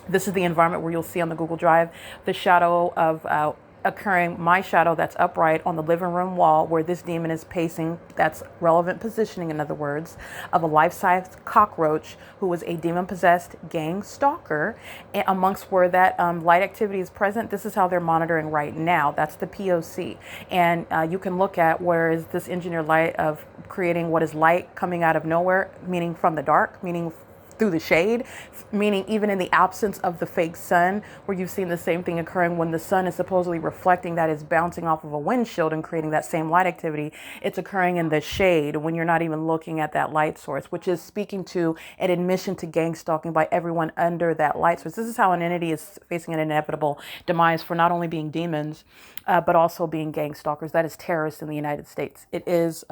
This is the environment where you'll see on the Google Drive the shadow of occurring, my shadow that's upright on the living room wall where this demon is pacing. That's relevant positioning, in other words, of a life-size cockroach who was a demon-possessed gang stalker. And amongst where that light activity is present, this is how they're monitoring right now. That's the P.O.C. And you can look at where is this engineered light of creating what is light coming out of nowhere, meaning from the dark, meaning through the shade, meaning even in the absence of the fake sun, where you've seen the same thing occurring when the sun is supposedly reflecting, that is bouncing off of a windshield and creating that same light activity. It's occurring in the shade when you're not even looking at that light source, which is speaking to an admission to gang stalking by everyone under that light source. This is how an entity is facing an inevitable demise for not only being demons, but also being gang stalkers. That is terrorists in the United States. It is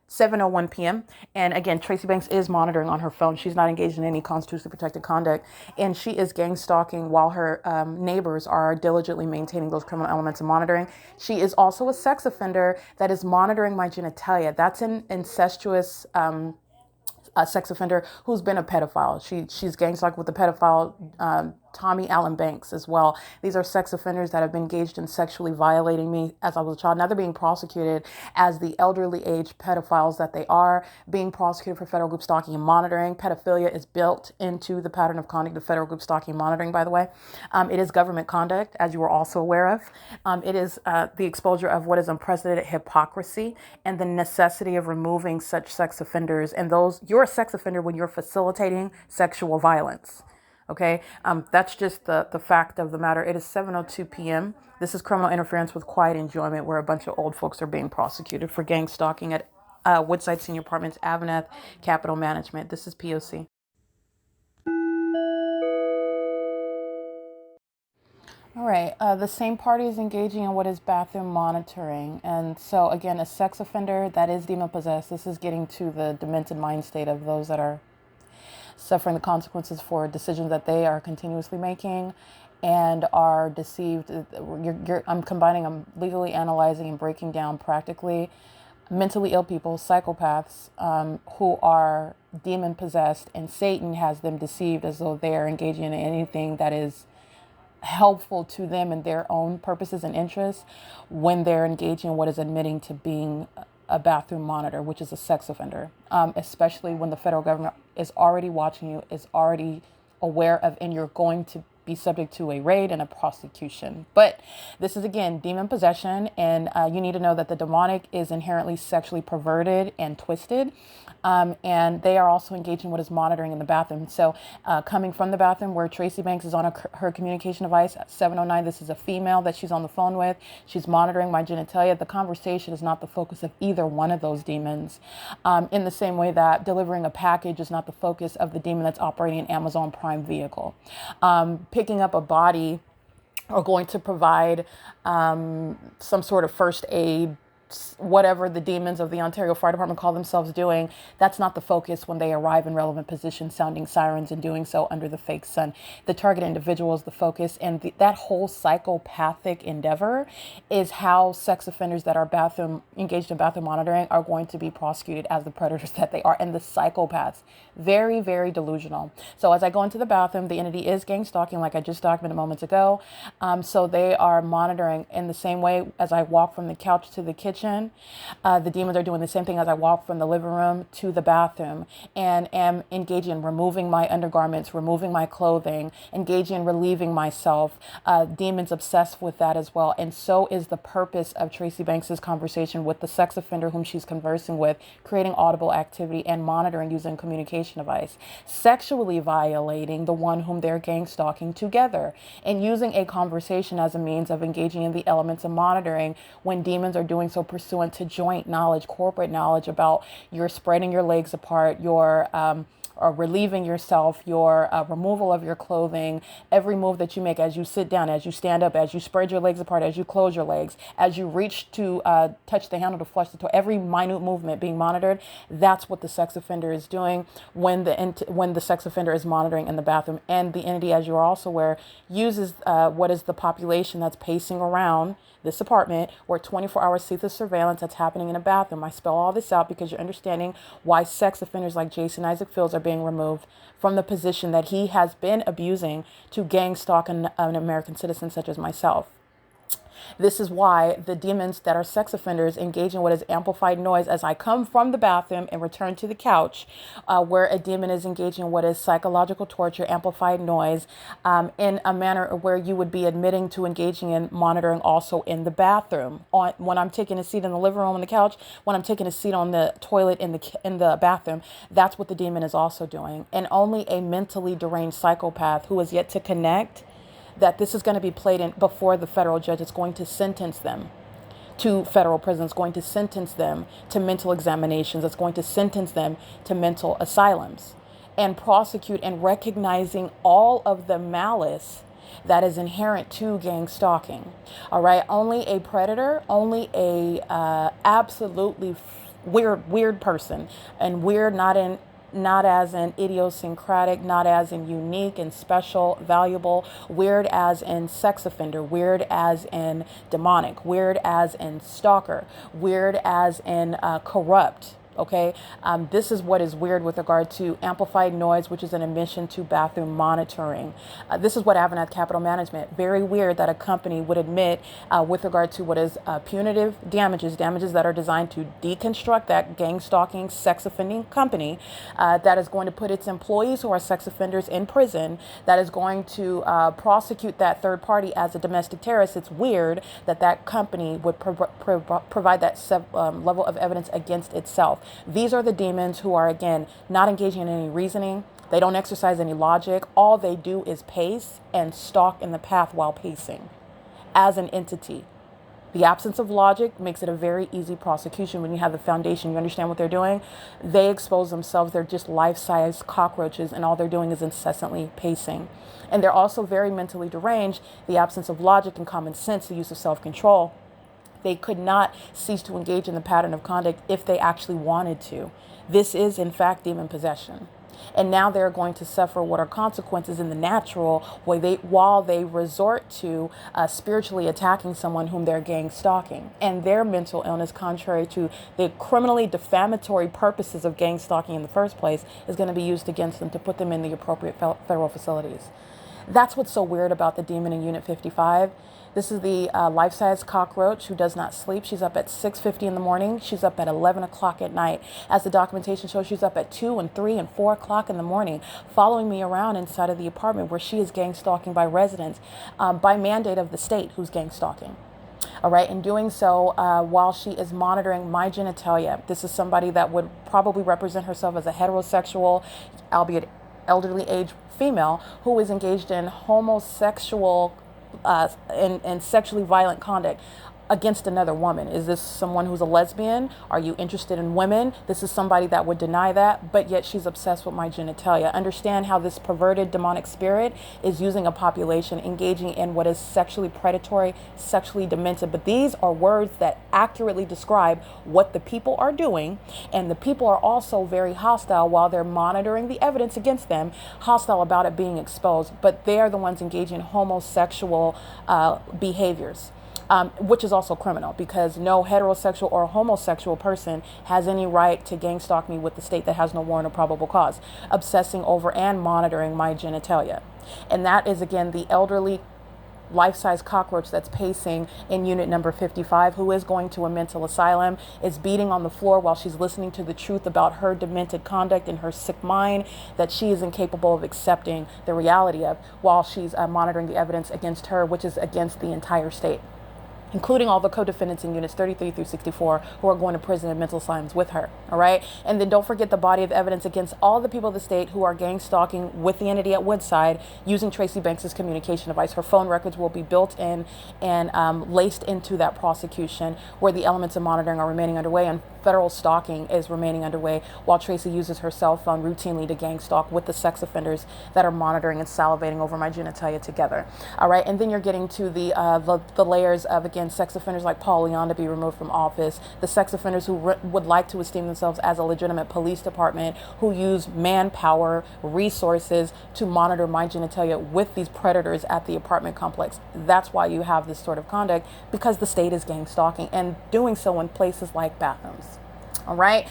7:01 p.m. And again, Tracy Banks is monitoring on her phone. She's not engaged in any constitutionally protected conduct. And she is gang stalking while her neighbors are diligently maintaining those criminal elements of monitoring. She is also a sex offender that is monitoring my genitalia. That's an incestuous sex offender who's been a pedophile. She's gang stalked with the pedophile Tommy Allen Banks as well. These are sex offenders that have been engaged in sexually violating me as I was a child. Now they're being prosecuted as the elderly age pedophiles that they are, being prosecuted for federal group stalking and monitoring. Pedophilia is built into the pattern of conduct of federal group stalking and monitoring, by the way. It is government conduct, as you are also aware of. It is the exposure of what is unprecedented hypocrisy and the necessity of removing such sex offenders. And you're a sex offender when you're facilitating sexual violence. Okay, that's just the fact of the matter. It is 7:02 p.m. This is criminal interference with quiet enjoyment, where a bunch of old folks are being prosecuted for gang stalking at Woodside Senior Apartments, AVANATH Capital Management. This is P.O.C. All right, the same party is engaging in what is bathroom monitoring. And so, again, a sex offender that is demon possessed. This is getting to the demented mind state of those that are suffering the consequences for decisions that they are continuously making and are deceived. I'm legally analyzing and breaking down practically mentally ill people, psychopaths, who are demon possessed, and Satan has them deceived as though they are engaging in anything that is helpful to them and their own purposes and interests when they're engaging in what is admitting to being a bathroom monitor, which is a sex offender, especially when the federal government is already watching you, is already aware of, and you're going to be subject to a raid and a prosecution. But this is, again, demon possession, and you need to know that the demonic is inherently sexually perverted and twisted, and they are also engaging what is monitoring in the bathroom. So coming from the bathroom where Tracy Banks is on her communication device at 7:09, this is a female that she's on the phone with. She's monitoring my genitalia. The conversation is not the focus of either one of those demons, in the same way that delivering a package is not the focus of the demon that's operating an Amazon Prime vehicle. Picking up a body or going to provide some sort of first aid, whatever the demons of the Ontario Fire Department call themselves doing, that's not the focus when they arrive in relevant positions, sounding sirens and doing so under the fake sun. The target individual is the focus, and that whole psychopathic endeavor is how sex offenders that are engaged in bathroom monitoring are going to be prosecuted as the predators that they are, and the psychopaths. Very, very delusional. So as I go into the bathroom, the entity is gang stalking, like I just documented moments ago. So they are monitoring in the same way as I walk from the couch to the kitchen. The demons are doing the same thing as I walk from the living room to the bathroom, and am engaging in removing my undergarments, removing my clothing, engaging in relieving myself. Demons obsessed with that as well. And so is the purpose of Tracy Banks's conversation with the sex offender whom she's conversing with, creating audible activity and monitoring using communication device, sexually violating the one whom they're gang stalking together, and using a conversation as a means of engaging in the elements of monitoring when demons are doing so pursuant to joint knowledge, corporate knowledge about your spreading your legs apart, your or relieving yourself, your removal of your clothing, every move that you make as you sit down, as you stand up, as you spread your legs apart, as you close your legs, as you reach to touch the handle to flush the toilet, every minute movement being monitored. That's what the sex offender is doing when the sex offender is monitoring in the bathroom. And the entity, as you are also aware, uses what is the population that's pacing around this apartment, where 24-hour ceaseless surveillance that's happening in a bathroom. I spell all this out because you're understanding why sex offenders like Jason Isaac Fields are being removed from the position that he has been abusing to gang stalk an American citizen such as myself. This is why the demons that are sex offenders engage in what is amplified noise as I come from the bathroom and return to the couch, where a demon is engaging in what is psychological torture, amplified noise, in a manner where you would be admitting to engaging in monitoring also in the bathroom. When I'm taking a seat in the living room on the couch, when I'm taking a seat on the toilet in the bathroom, that's what the demon is also doing. And only a mentally deranged psychopath who is yet to connect that this is going to be played in before the federal judge. It's going to sentence them to federal prison. It's going to sentence them to mental examinations. It's going to sentence them to mental asylums, and prosecute and recognizing all of the malice that is inherent to gang stalking. All right. Only a predator, only a absolutely weird person, and weird not as in idiosyncratic, not as in unique and special, valuable, weird as in sex offender, weird as in demonic, weird as in stalker, weird as in corrupt. Okay, this is what is weird with regard to amplified noise, which is an admission to bathroom monitoring. This is what AVANATH Capital Management, very weird that a company would admit with regard to what is punitive damages that are designed to deconstruct that gang stalking, sex offending company, that is going to put its employees who are sex offenders in prison, that is going to prosecute that third party as a domestic terrorist. It's weird that that company would provide that level of evidence against itself. These are the demons who are, again, not engaging in any reasoning. They don't exercise any logic. All they do is pace and stalk in the path while pacing as an entity. The absence of logic makes it a very easy prosecution when you have the foundation. You understand what they're doing? They expose themselves. They're just life-size cockroaches, and all they're doing is incessantly pacing. And they're also very mentally deranged. The absence of logic and common sense, the use of self-control. They could not cease to engage in the pattern of conduct if they actually wanted to. This is, in fact, demon possession. And now they're going to suffer what are consequences in the natural while they resort to spiritually attacking someone whom they're gang stalking. And their mental illness, contrary to the criminally defamatory purposes of gang stalking in the first place, is going to be used against them to put them in the appropriate federal facilities. That's what's so weird about the demon in Unit 55. This is the life-size cockroach who does not sleep. She's up at 6:50 in the morning. She's up at 11 o'clock at night. As the documentation shows, she's up at 2 and 3 and 4 o'clock in the morning, following me around inside of the apartment where she is gang stalking by residents by mandate of the state who's gang stalking. All right, in doing so, while she is monitoring my genitalia. This is somebody that would probably represent herself as a heterosexual, albeit elderly age female, who is engaged in homosexual and sexually violent conduct against another woman. Is this someone who's a lesbian? Are you interested in women? This is somebody that would deny that, but yet she's obsessed with my genitalia. Understand how this perverted demonic spirit is using a population, engaging in what is sexually predatory, sexually demented. But these are words that accurately describe what the people are doing, and the people are also very hostile while they're monitoring the evidence against them, hostile about it being exposed, but they are the ones engaging in homosexual behaviors. Which is also criminal, because no heterosexual or homosexual person has any right to gang stalk me with the state that has no warrant or probable cause, obsessing over and monitoring my genitalia. And that is, again, the elderly life-size cockroach that's pacing in unit number 55, who is going to a mental asylum, is beating on the floor while she's listening to the truth about her demented conduct and her sick mind that she is incapable of accepting the reality of, while she's monitoring the evidence against her, which is against the entire state, including all the co-defendants in units 33 through 64 who are going to prison and mental asylums with her. All right. And then don't forget the body of evidence against all the people of the state who are gang stalking with the entity at Woodside using Tracy Banks's communication device. Her phone records will be built in and laced into that prosecution, where the elements of monitoring are remaining underway and federal stalking is remaining underway, while Tracy uses her cell phone routinely to gang stalk with the sex offenders that are monitoring and salivating over my genitalia together. All right. And then you're getting to the layers of, again, sex offenders like Paul Leon to be removed from office, the sex offenders who would like to esteem themselves as a legitimate police department, who use manpower, resources to monitor my genitalia with these predators at the apartment complex. That's why you have this sort of conduct, because the state is gang stalking and doing so in places like bathrooms. All right.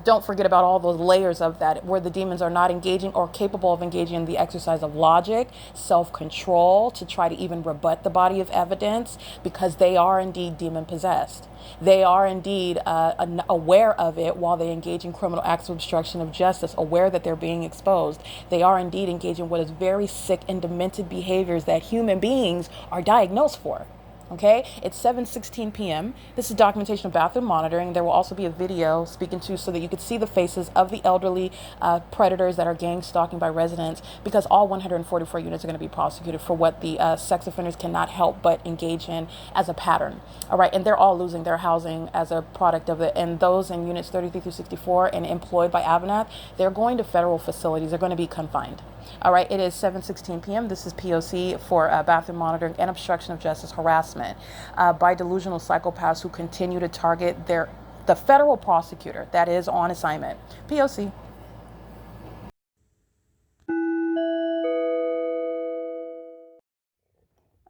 Don't forget about all those layers of that, where the demons are not engaging or capable of engaging in the exercise of logic, self-control to try to even rebut the body of evidence, because they are indeed demon possessed. They are indeed aware of it while they engage in criminal acts of obstruction of justice, aware that they're being exposed. They are indeed engaging in what is very sick and demented behaviors that human beings are diagnosed for. Okay, it's 7:16 p.m. This is documentation of bathroom monitoring. There will also be a video speaking to, so that you could see the faces of the elderly predators that are gang stalking by residents, because all 144 units are going to be prosecuted for what the sex offenders cannot help but engage in as a pattern. All right, and they're all losing their housing as a product of it. And those in units 33 through 64 and employed by AVANATH, they're going to federal facilities. They're going to be confined. All right, it is 7:16 p.m. This is P.O.C. for bathroom monitoring and obstruction of justice harassment by delusional psychopaths who continue to target the federal prosecutor that is on assignment. P.O.C.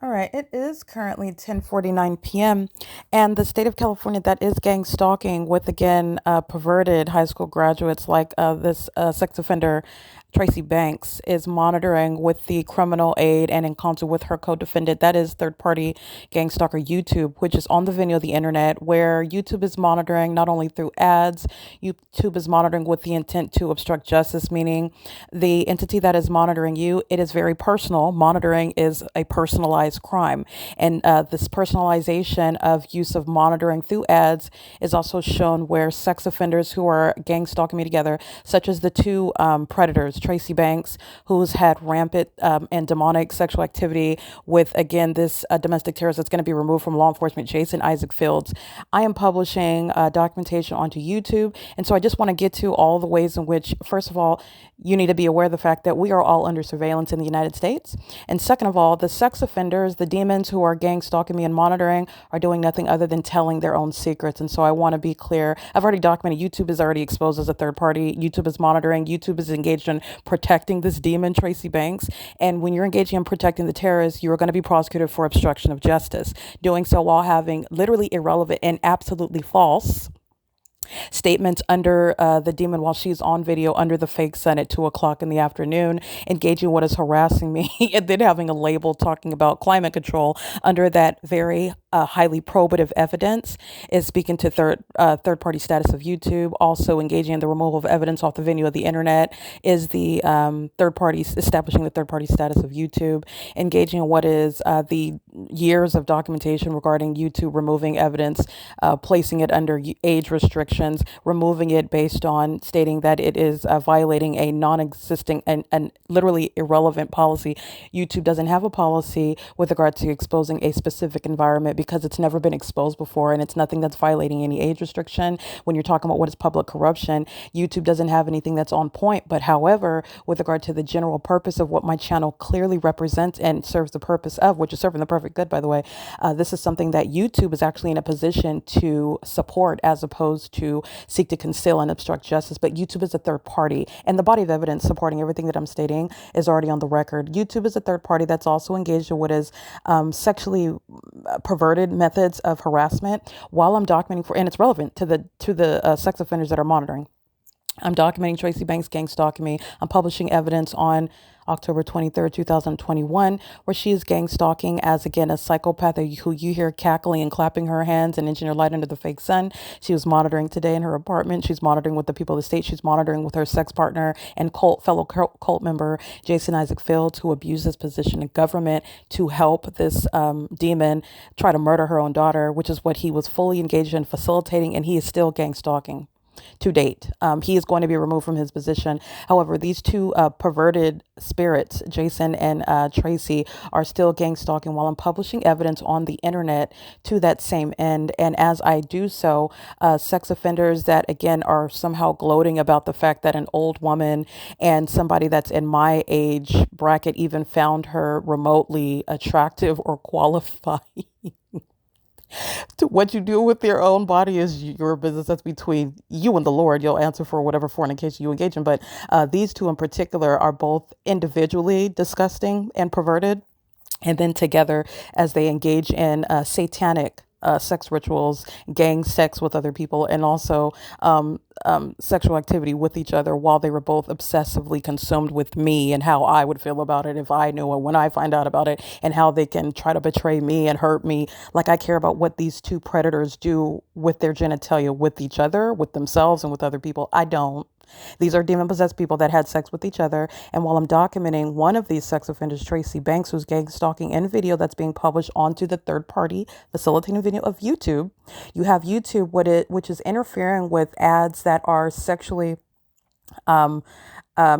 All right, it is currently 10:49 p.m. and the state of California that is gang stalking with, again, perverted high school graduates like this sex offender Tracy Banks is monitoring with the criminal aid and in concert with her co-defendant, that is third-party gang stalker YouTube, which is on the venue of the internet, where YouTube is monitoring not only through ads, YouTube is monitoring with the intent to obstruct justice, meaning the entity that is monitoring you, it is very personal. Monitoring is a personalized crime. And this personalization of use of monitoring through ads is also shown where sex offenders who are gang stalking me together, such as the two predators, Tracy Banks, who's had rampant and demonic sexual activity with, again, this domestic terrorist that's going to be removed from law enforcement, Jason Isaac Fields. I am publishing documentation onto YouTube. And so I just want to get to all the ways in which, first of all, you need to be aware of the fact that we are all under surveillance in the United States. And second of all, the sex offenders, the demons who are gang stalking me and monitoring, are doing nothing other than telling their own secrets. And so I want to be clear. I've already documented YouTube is already exposed as a third party. YouTube is monitoring. YouTube is engaged in protecting this demon, Tracy Banks. And when you're engaging in protecting the terrorists, you are going to be prosecuted for obstruction of justice, doing so while having literally irrelevant and absolutely false statements statements under the demon while she's on video under the fake sun at 2 o'clock in the afternoon, engaging what is harassing me, and then having a label talking about climate control under that very highly probative evidence, is speaking to third party status of YouTube, also engaging in the removal of evidence off the venue of the internet, is the third party establishing the third party status of YouTube, engaging in what is the years of documentation regarding YouTube removing evidence, placing it under age restrictions, removing it based on stating that it is violating a non-existing and literally irrelevant policy. YouTube doesn't have a policy with regard to exposing a specific environment because it's never been exposed before, and it's nothing that's violating any age restriction. When you're talking about what is public corruption, YouTube doesn't have anything that's on point. But however, with regard to the general purpose of what my channel clearly represents and serves the purpose of, which is serving the perfect good, by the way, this is something that YouTube is actually in a position to support as opposed to seek to conceal and obstruct justice. But YouTube is a third party, and the body of evidence supporting everything that I'm stating is already on the record. YouTube is a third party that's also engaged in what is sexually perverted methods of harassment while I'm documenting for, and it's relevant to the sex offenders that are monitoring. I'm documenting Tracy Banks gang stalking me. I'm publishing evidence on October 23rd, 2021, where she is gang stalking as, again, a psychopath who you hear cackling and clapping her hands and engineer light under the fake sun. She was monitoring today in her apartment. She's monitoring with the people of the state. She's monitoring with her sex partner and fellow cult member, Jason Isaac Fields, who abused his position in government to help this demon try to murder her own daughter, which is what he was fully engaged in facilitating, and he is still gang stalking to date. He is going to be removed from his position. However, these two perverted spirits, Jason and Tracy, are still gang stalking while I'm publishing evidence on the internet to that same end. And as I do so, sex offenders that, again, are somehow gloating about the fact that an old woman and somebody that's in my age bracket even found her remotely attractive or qualified. To what you do with your own body is your business. That's between you and the Lord. You'll answer for whatever fornication you engage in. But these two in particular are both individually disgusting and perverted, and then together as they engage in satanic sex rituals, gang sex with other people, and also sexual activity with each other while they were both obsessively consumed with me and how I would feel about it if I knew it, when I find out about it, and how they can try to betray me and hurt me. Like, I care about what these two predators do with their genitalia, with each other, with themselves, and with other people. I don't. These are demon-possessed people that had sex with each other. And while I'm documenting one of these sex offenders, Tracy Banks, who's gang stalking in video that's being published onto the third-party facilitating video of YouTube, you have YouTube, which is interfering with ads that are sexually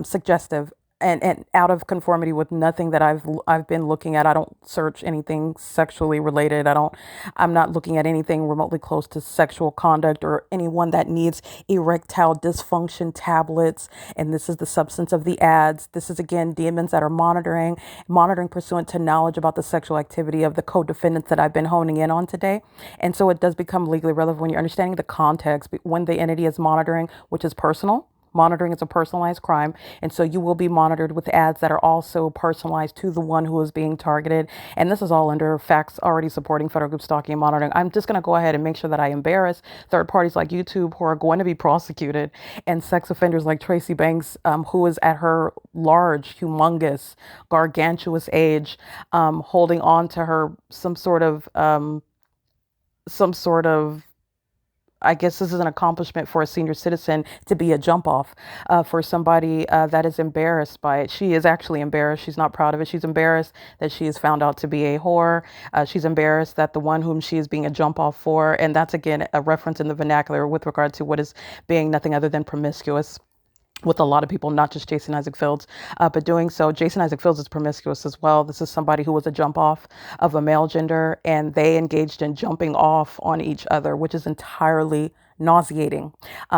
suggestive and out of conformity with nothing that I've been looking at. I don't search anything sexually related. I'm not looking at anything remotely close to sexual conduct or anyone that needs erectile dysfunction tablets. And this is the substance of the ads. This is, again, demons that are monitoring pursuant to knowledge about the sexual activity of the co-defendants that I've been honing in on today. And so it does become legally relevant when you're understanding the context when the entity is monitoring, which is personal. Monitoring is a personalized crime, and so you will be monitored with ads that are also personalized to the one who is being targeted. And this is all under facts already supporting federal group stalking and monitoring. I'm just going to go ahead and make sure that I embarrass third parties like YouTube who are going to be prosecuted, and sex offenders like Tracy Banks, who is at her large, humongous, gargantuous age, holding on to her some sort of I guess this is an accomplishment for a senior citizen to be a jump off for somebody that is embarrassed by it. She is actually embarrassed. She's not proud of it. She's embarrassed that she is found out to be a whore. She's embarrassed that the one whom she is being a jump off for, and that's, again, a reference in the vernacular with regard to what is being nothing other than promiscuous with a lot of people, not just Jason Isaac Fields, but doing so. Jason Isaac Fields is promiscuous as well. This is somebody who was a jump off of a male gender, and they engaged in jumping off on each other, which is entirely nauseating.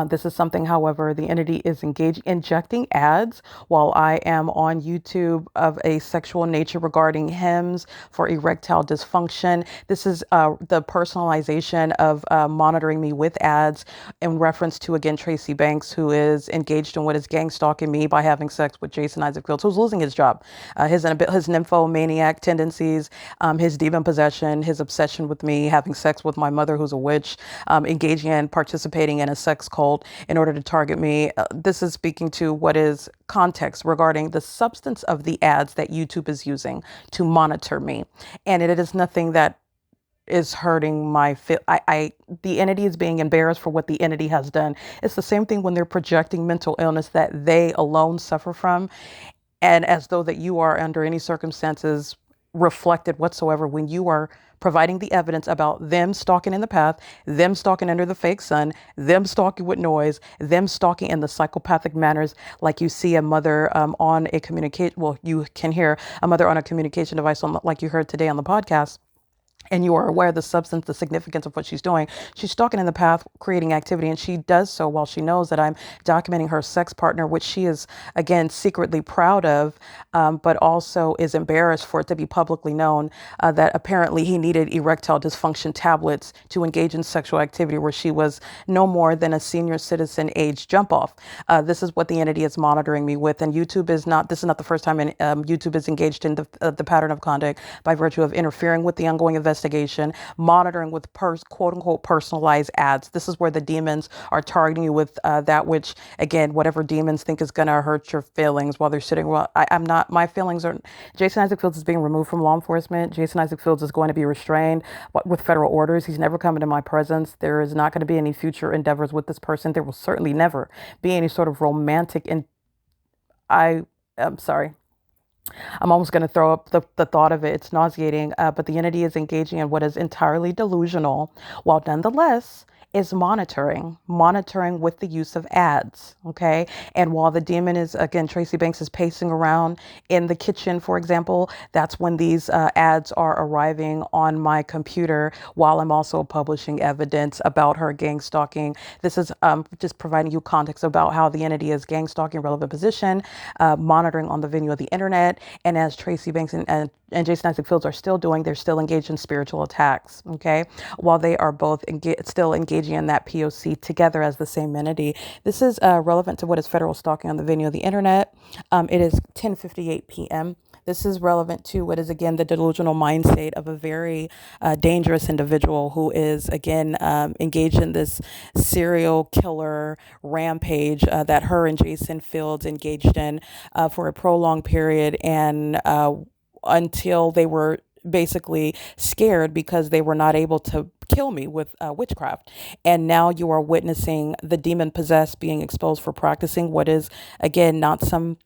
This is something, however, the entity is injecting ads while I am on YouTube of a sexual nature regarding hymns for erectile dysfunction. This is the personalization of monitoring me with ads in reference to, again, Tracy Banks, who is engaged in what is gang stalking me by having sex with Jason Isaac Fields, who's losing his job. His nymphomaniac tendencies, his demon possession, his obsession with me, having sex with my mother, who's a witch, engaging in participating in a sex cult in order to target me. This is speaking to what is context regarding the substance of the ads that YouTube is using to monitor me. And it is nothing that is hurting my the entity is being embarrassed for what the entity has done. It's the same thing when they're projecting mental illness that they alone suffer from, and as though that you are under any circumstances reflected whatsoever when you are providing the evidence about them stalking in the path, them stalking under the fake sun, them stalking with noise, them stalking in the psychopathic manners, like you see a mother on a communicate. Well, you can hear a mother on a communication device, like you heard today on the podcast, and you are aware of the substance, the significance of what she's doing. She's stalking in the path, creating activity, and she does so while she knows that I'm documenting her sex partner, which she is, again, secretly proud of, but also is embarrassed for it to be publicly known that apparently he needed erectile dysfunction tablets to engage in sexual activity where she was no more than a senior citizen age jump off. This is what the entity is monitoring me with, and this is not the first time YouTube is engaged in the pattern of conduct by virtue of interfering with the ongoing investigation, monitoring with quote unquote personalized ads. This is where the demons are targeting you with that which, again, whatever demons think is going to hurt your feelings while they're sitting. Well, I'm not, my feelings are, Jason Isaac Fields is being removed from law enforcement. Jason Isaac Fields is going to be restrained with federal orders. He's never coming to my presence. There is not going to be any future endeavors with this person. There will certainly never be any sort of romantic, and I'm sorry. I'm almost going to throw up the thought of it. It's nauseating, but the entity is engaging in what is entirely delusional, while nonetheless is monitoring with the use of ads. Okay. And while the demon is, again, Tracy Banks is pacing around in the kitchen, for example, that's when these ads are arriving on my computer while I'm also publishing evidence about her gang stalking. This is just providing you context about how the entity is gang stalking relevant position, monitoring on the venue of the internet. And as Tracy Banks and Jason Isaac Fields are still doing, they're still engaged in spiritual attacks. Okay. While they are both still engaging in that P.O.C. together as the same entity. This is relevant to what is federal stalking on the venue of the internet. It is 10:58 p.m. This is relevant to what is, again, the delusional mind state of a very dangerous individual who is, again, engaged in this serial killer rampage that her and Jason Fields engaged in for a prolonged period, and until they were basically scared because they were not able to kill me with witchcraft. And now you are witnessing the demon possessed being exposed for practicing what is, again, not some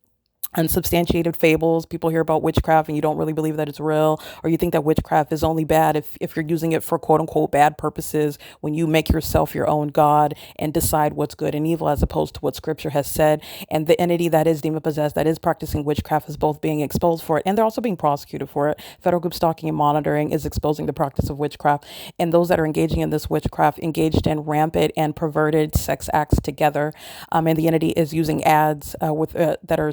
unsubstantiated fables. People hear about witchcraft and you don't really believe that it's real, or you think that witchcraft is only bad if you're using it for quote unquote bad purposes, when you make yourself your own God and decide what's good and evil as opposed to what scripture has said. And the entity that is demon possessed, that is practicing witchcraft, is both being exposed for it and they're also being prosecuted for it. Federal group stalking and monitoring is exposing the practice of witchcraft, and those that are engaging in this witchcraft engaged in rampant and perverted sex acts together. And the entity is using ads that are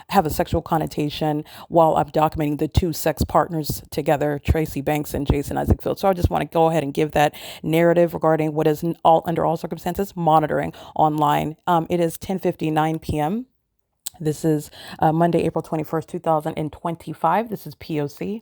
have a sexual connotation while I'm documenting the two sex partners together, Tracy Banks and Jason Isaac Fields. So I just want to go ahead and give that narrative regarding what is under all circumstances monitoring online. It is 10:59 p.m. This is Monday, April 21st, 2025. This is P.O.C.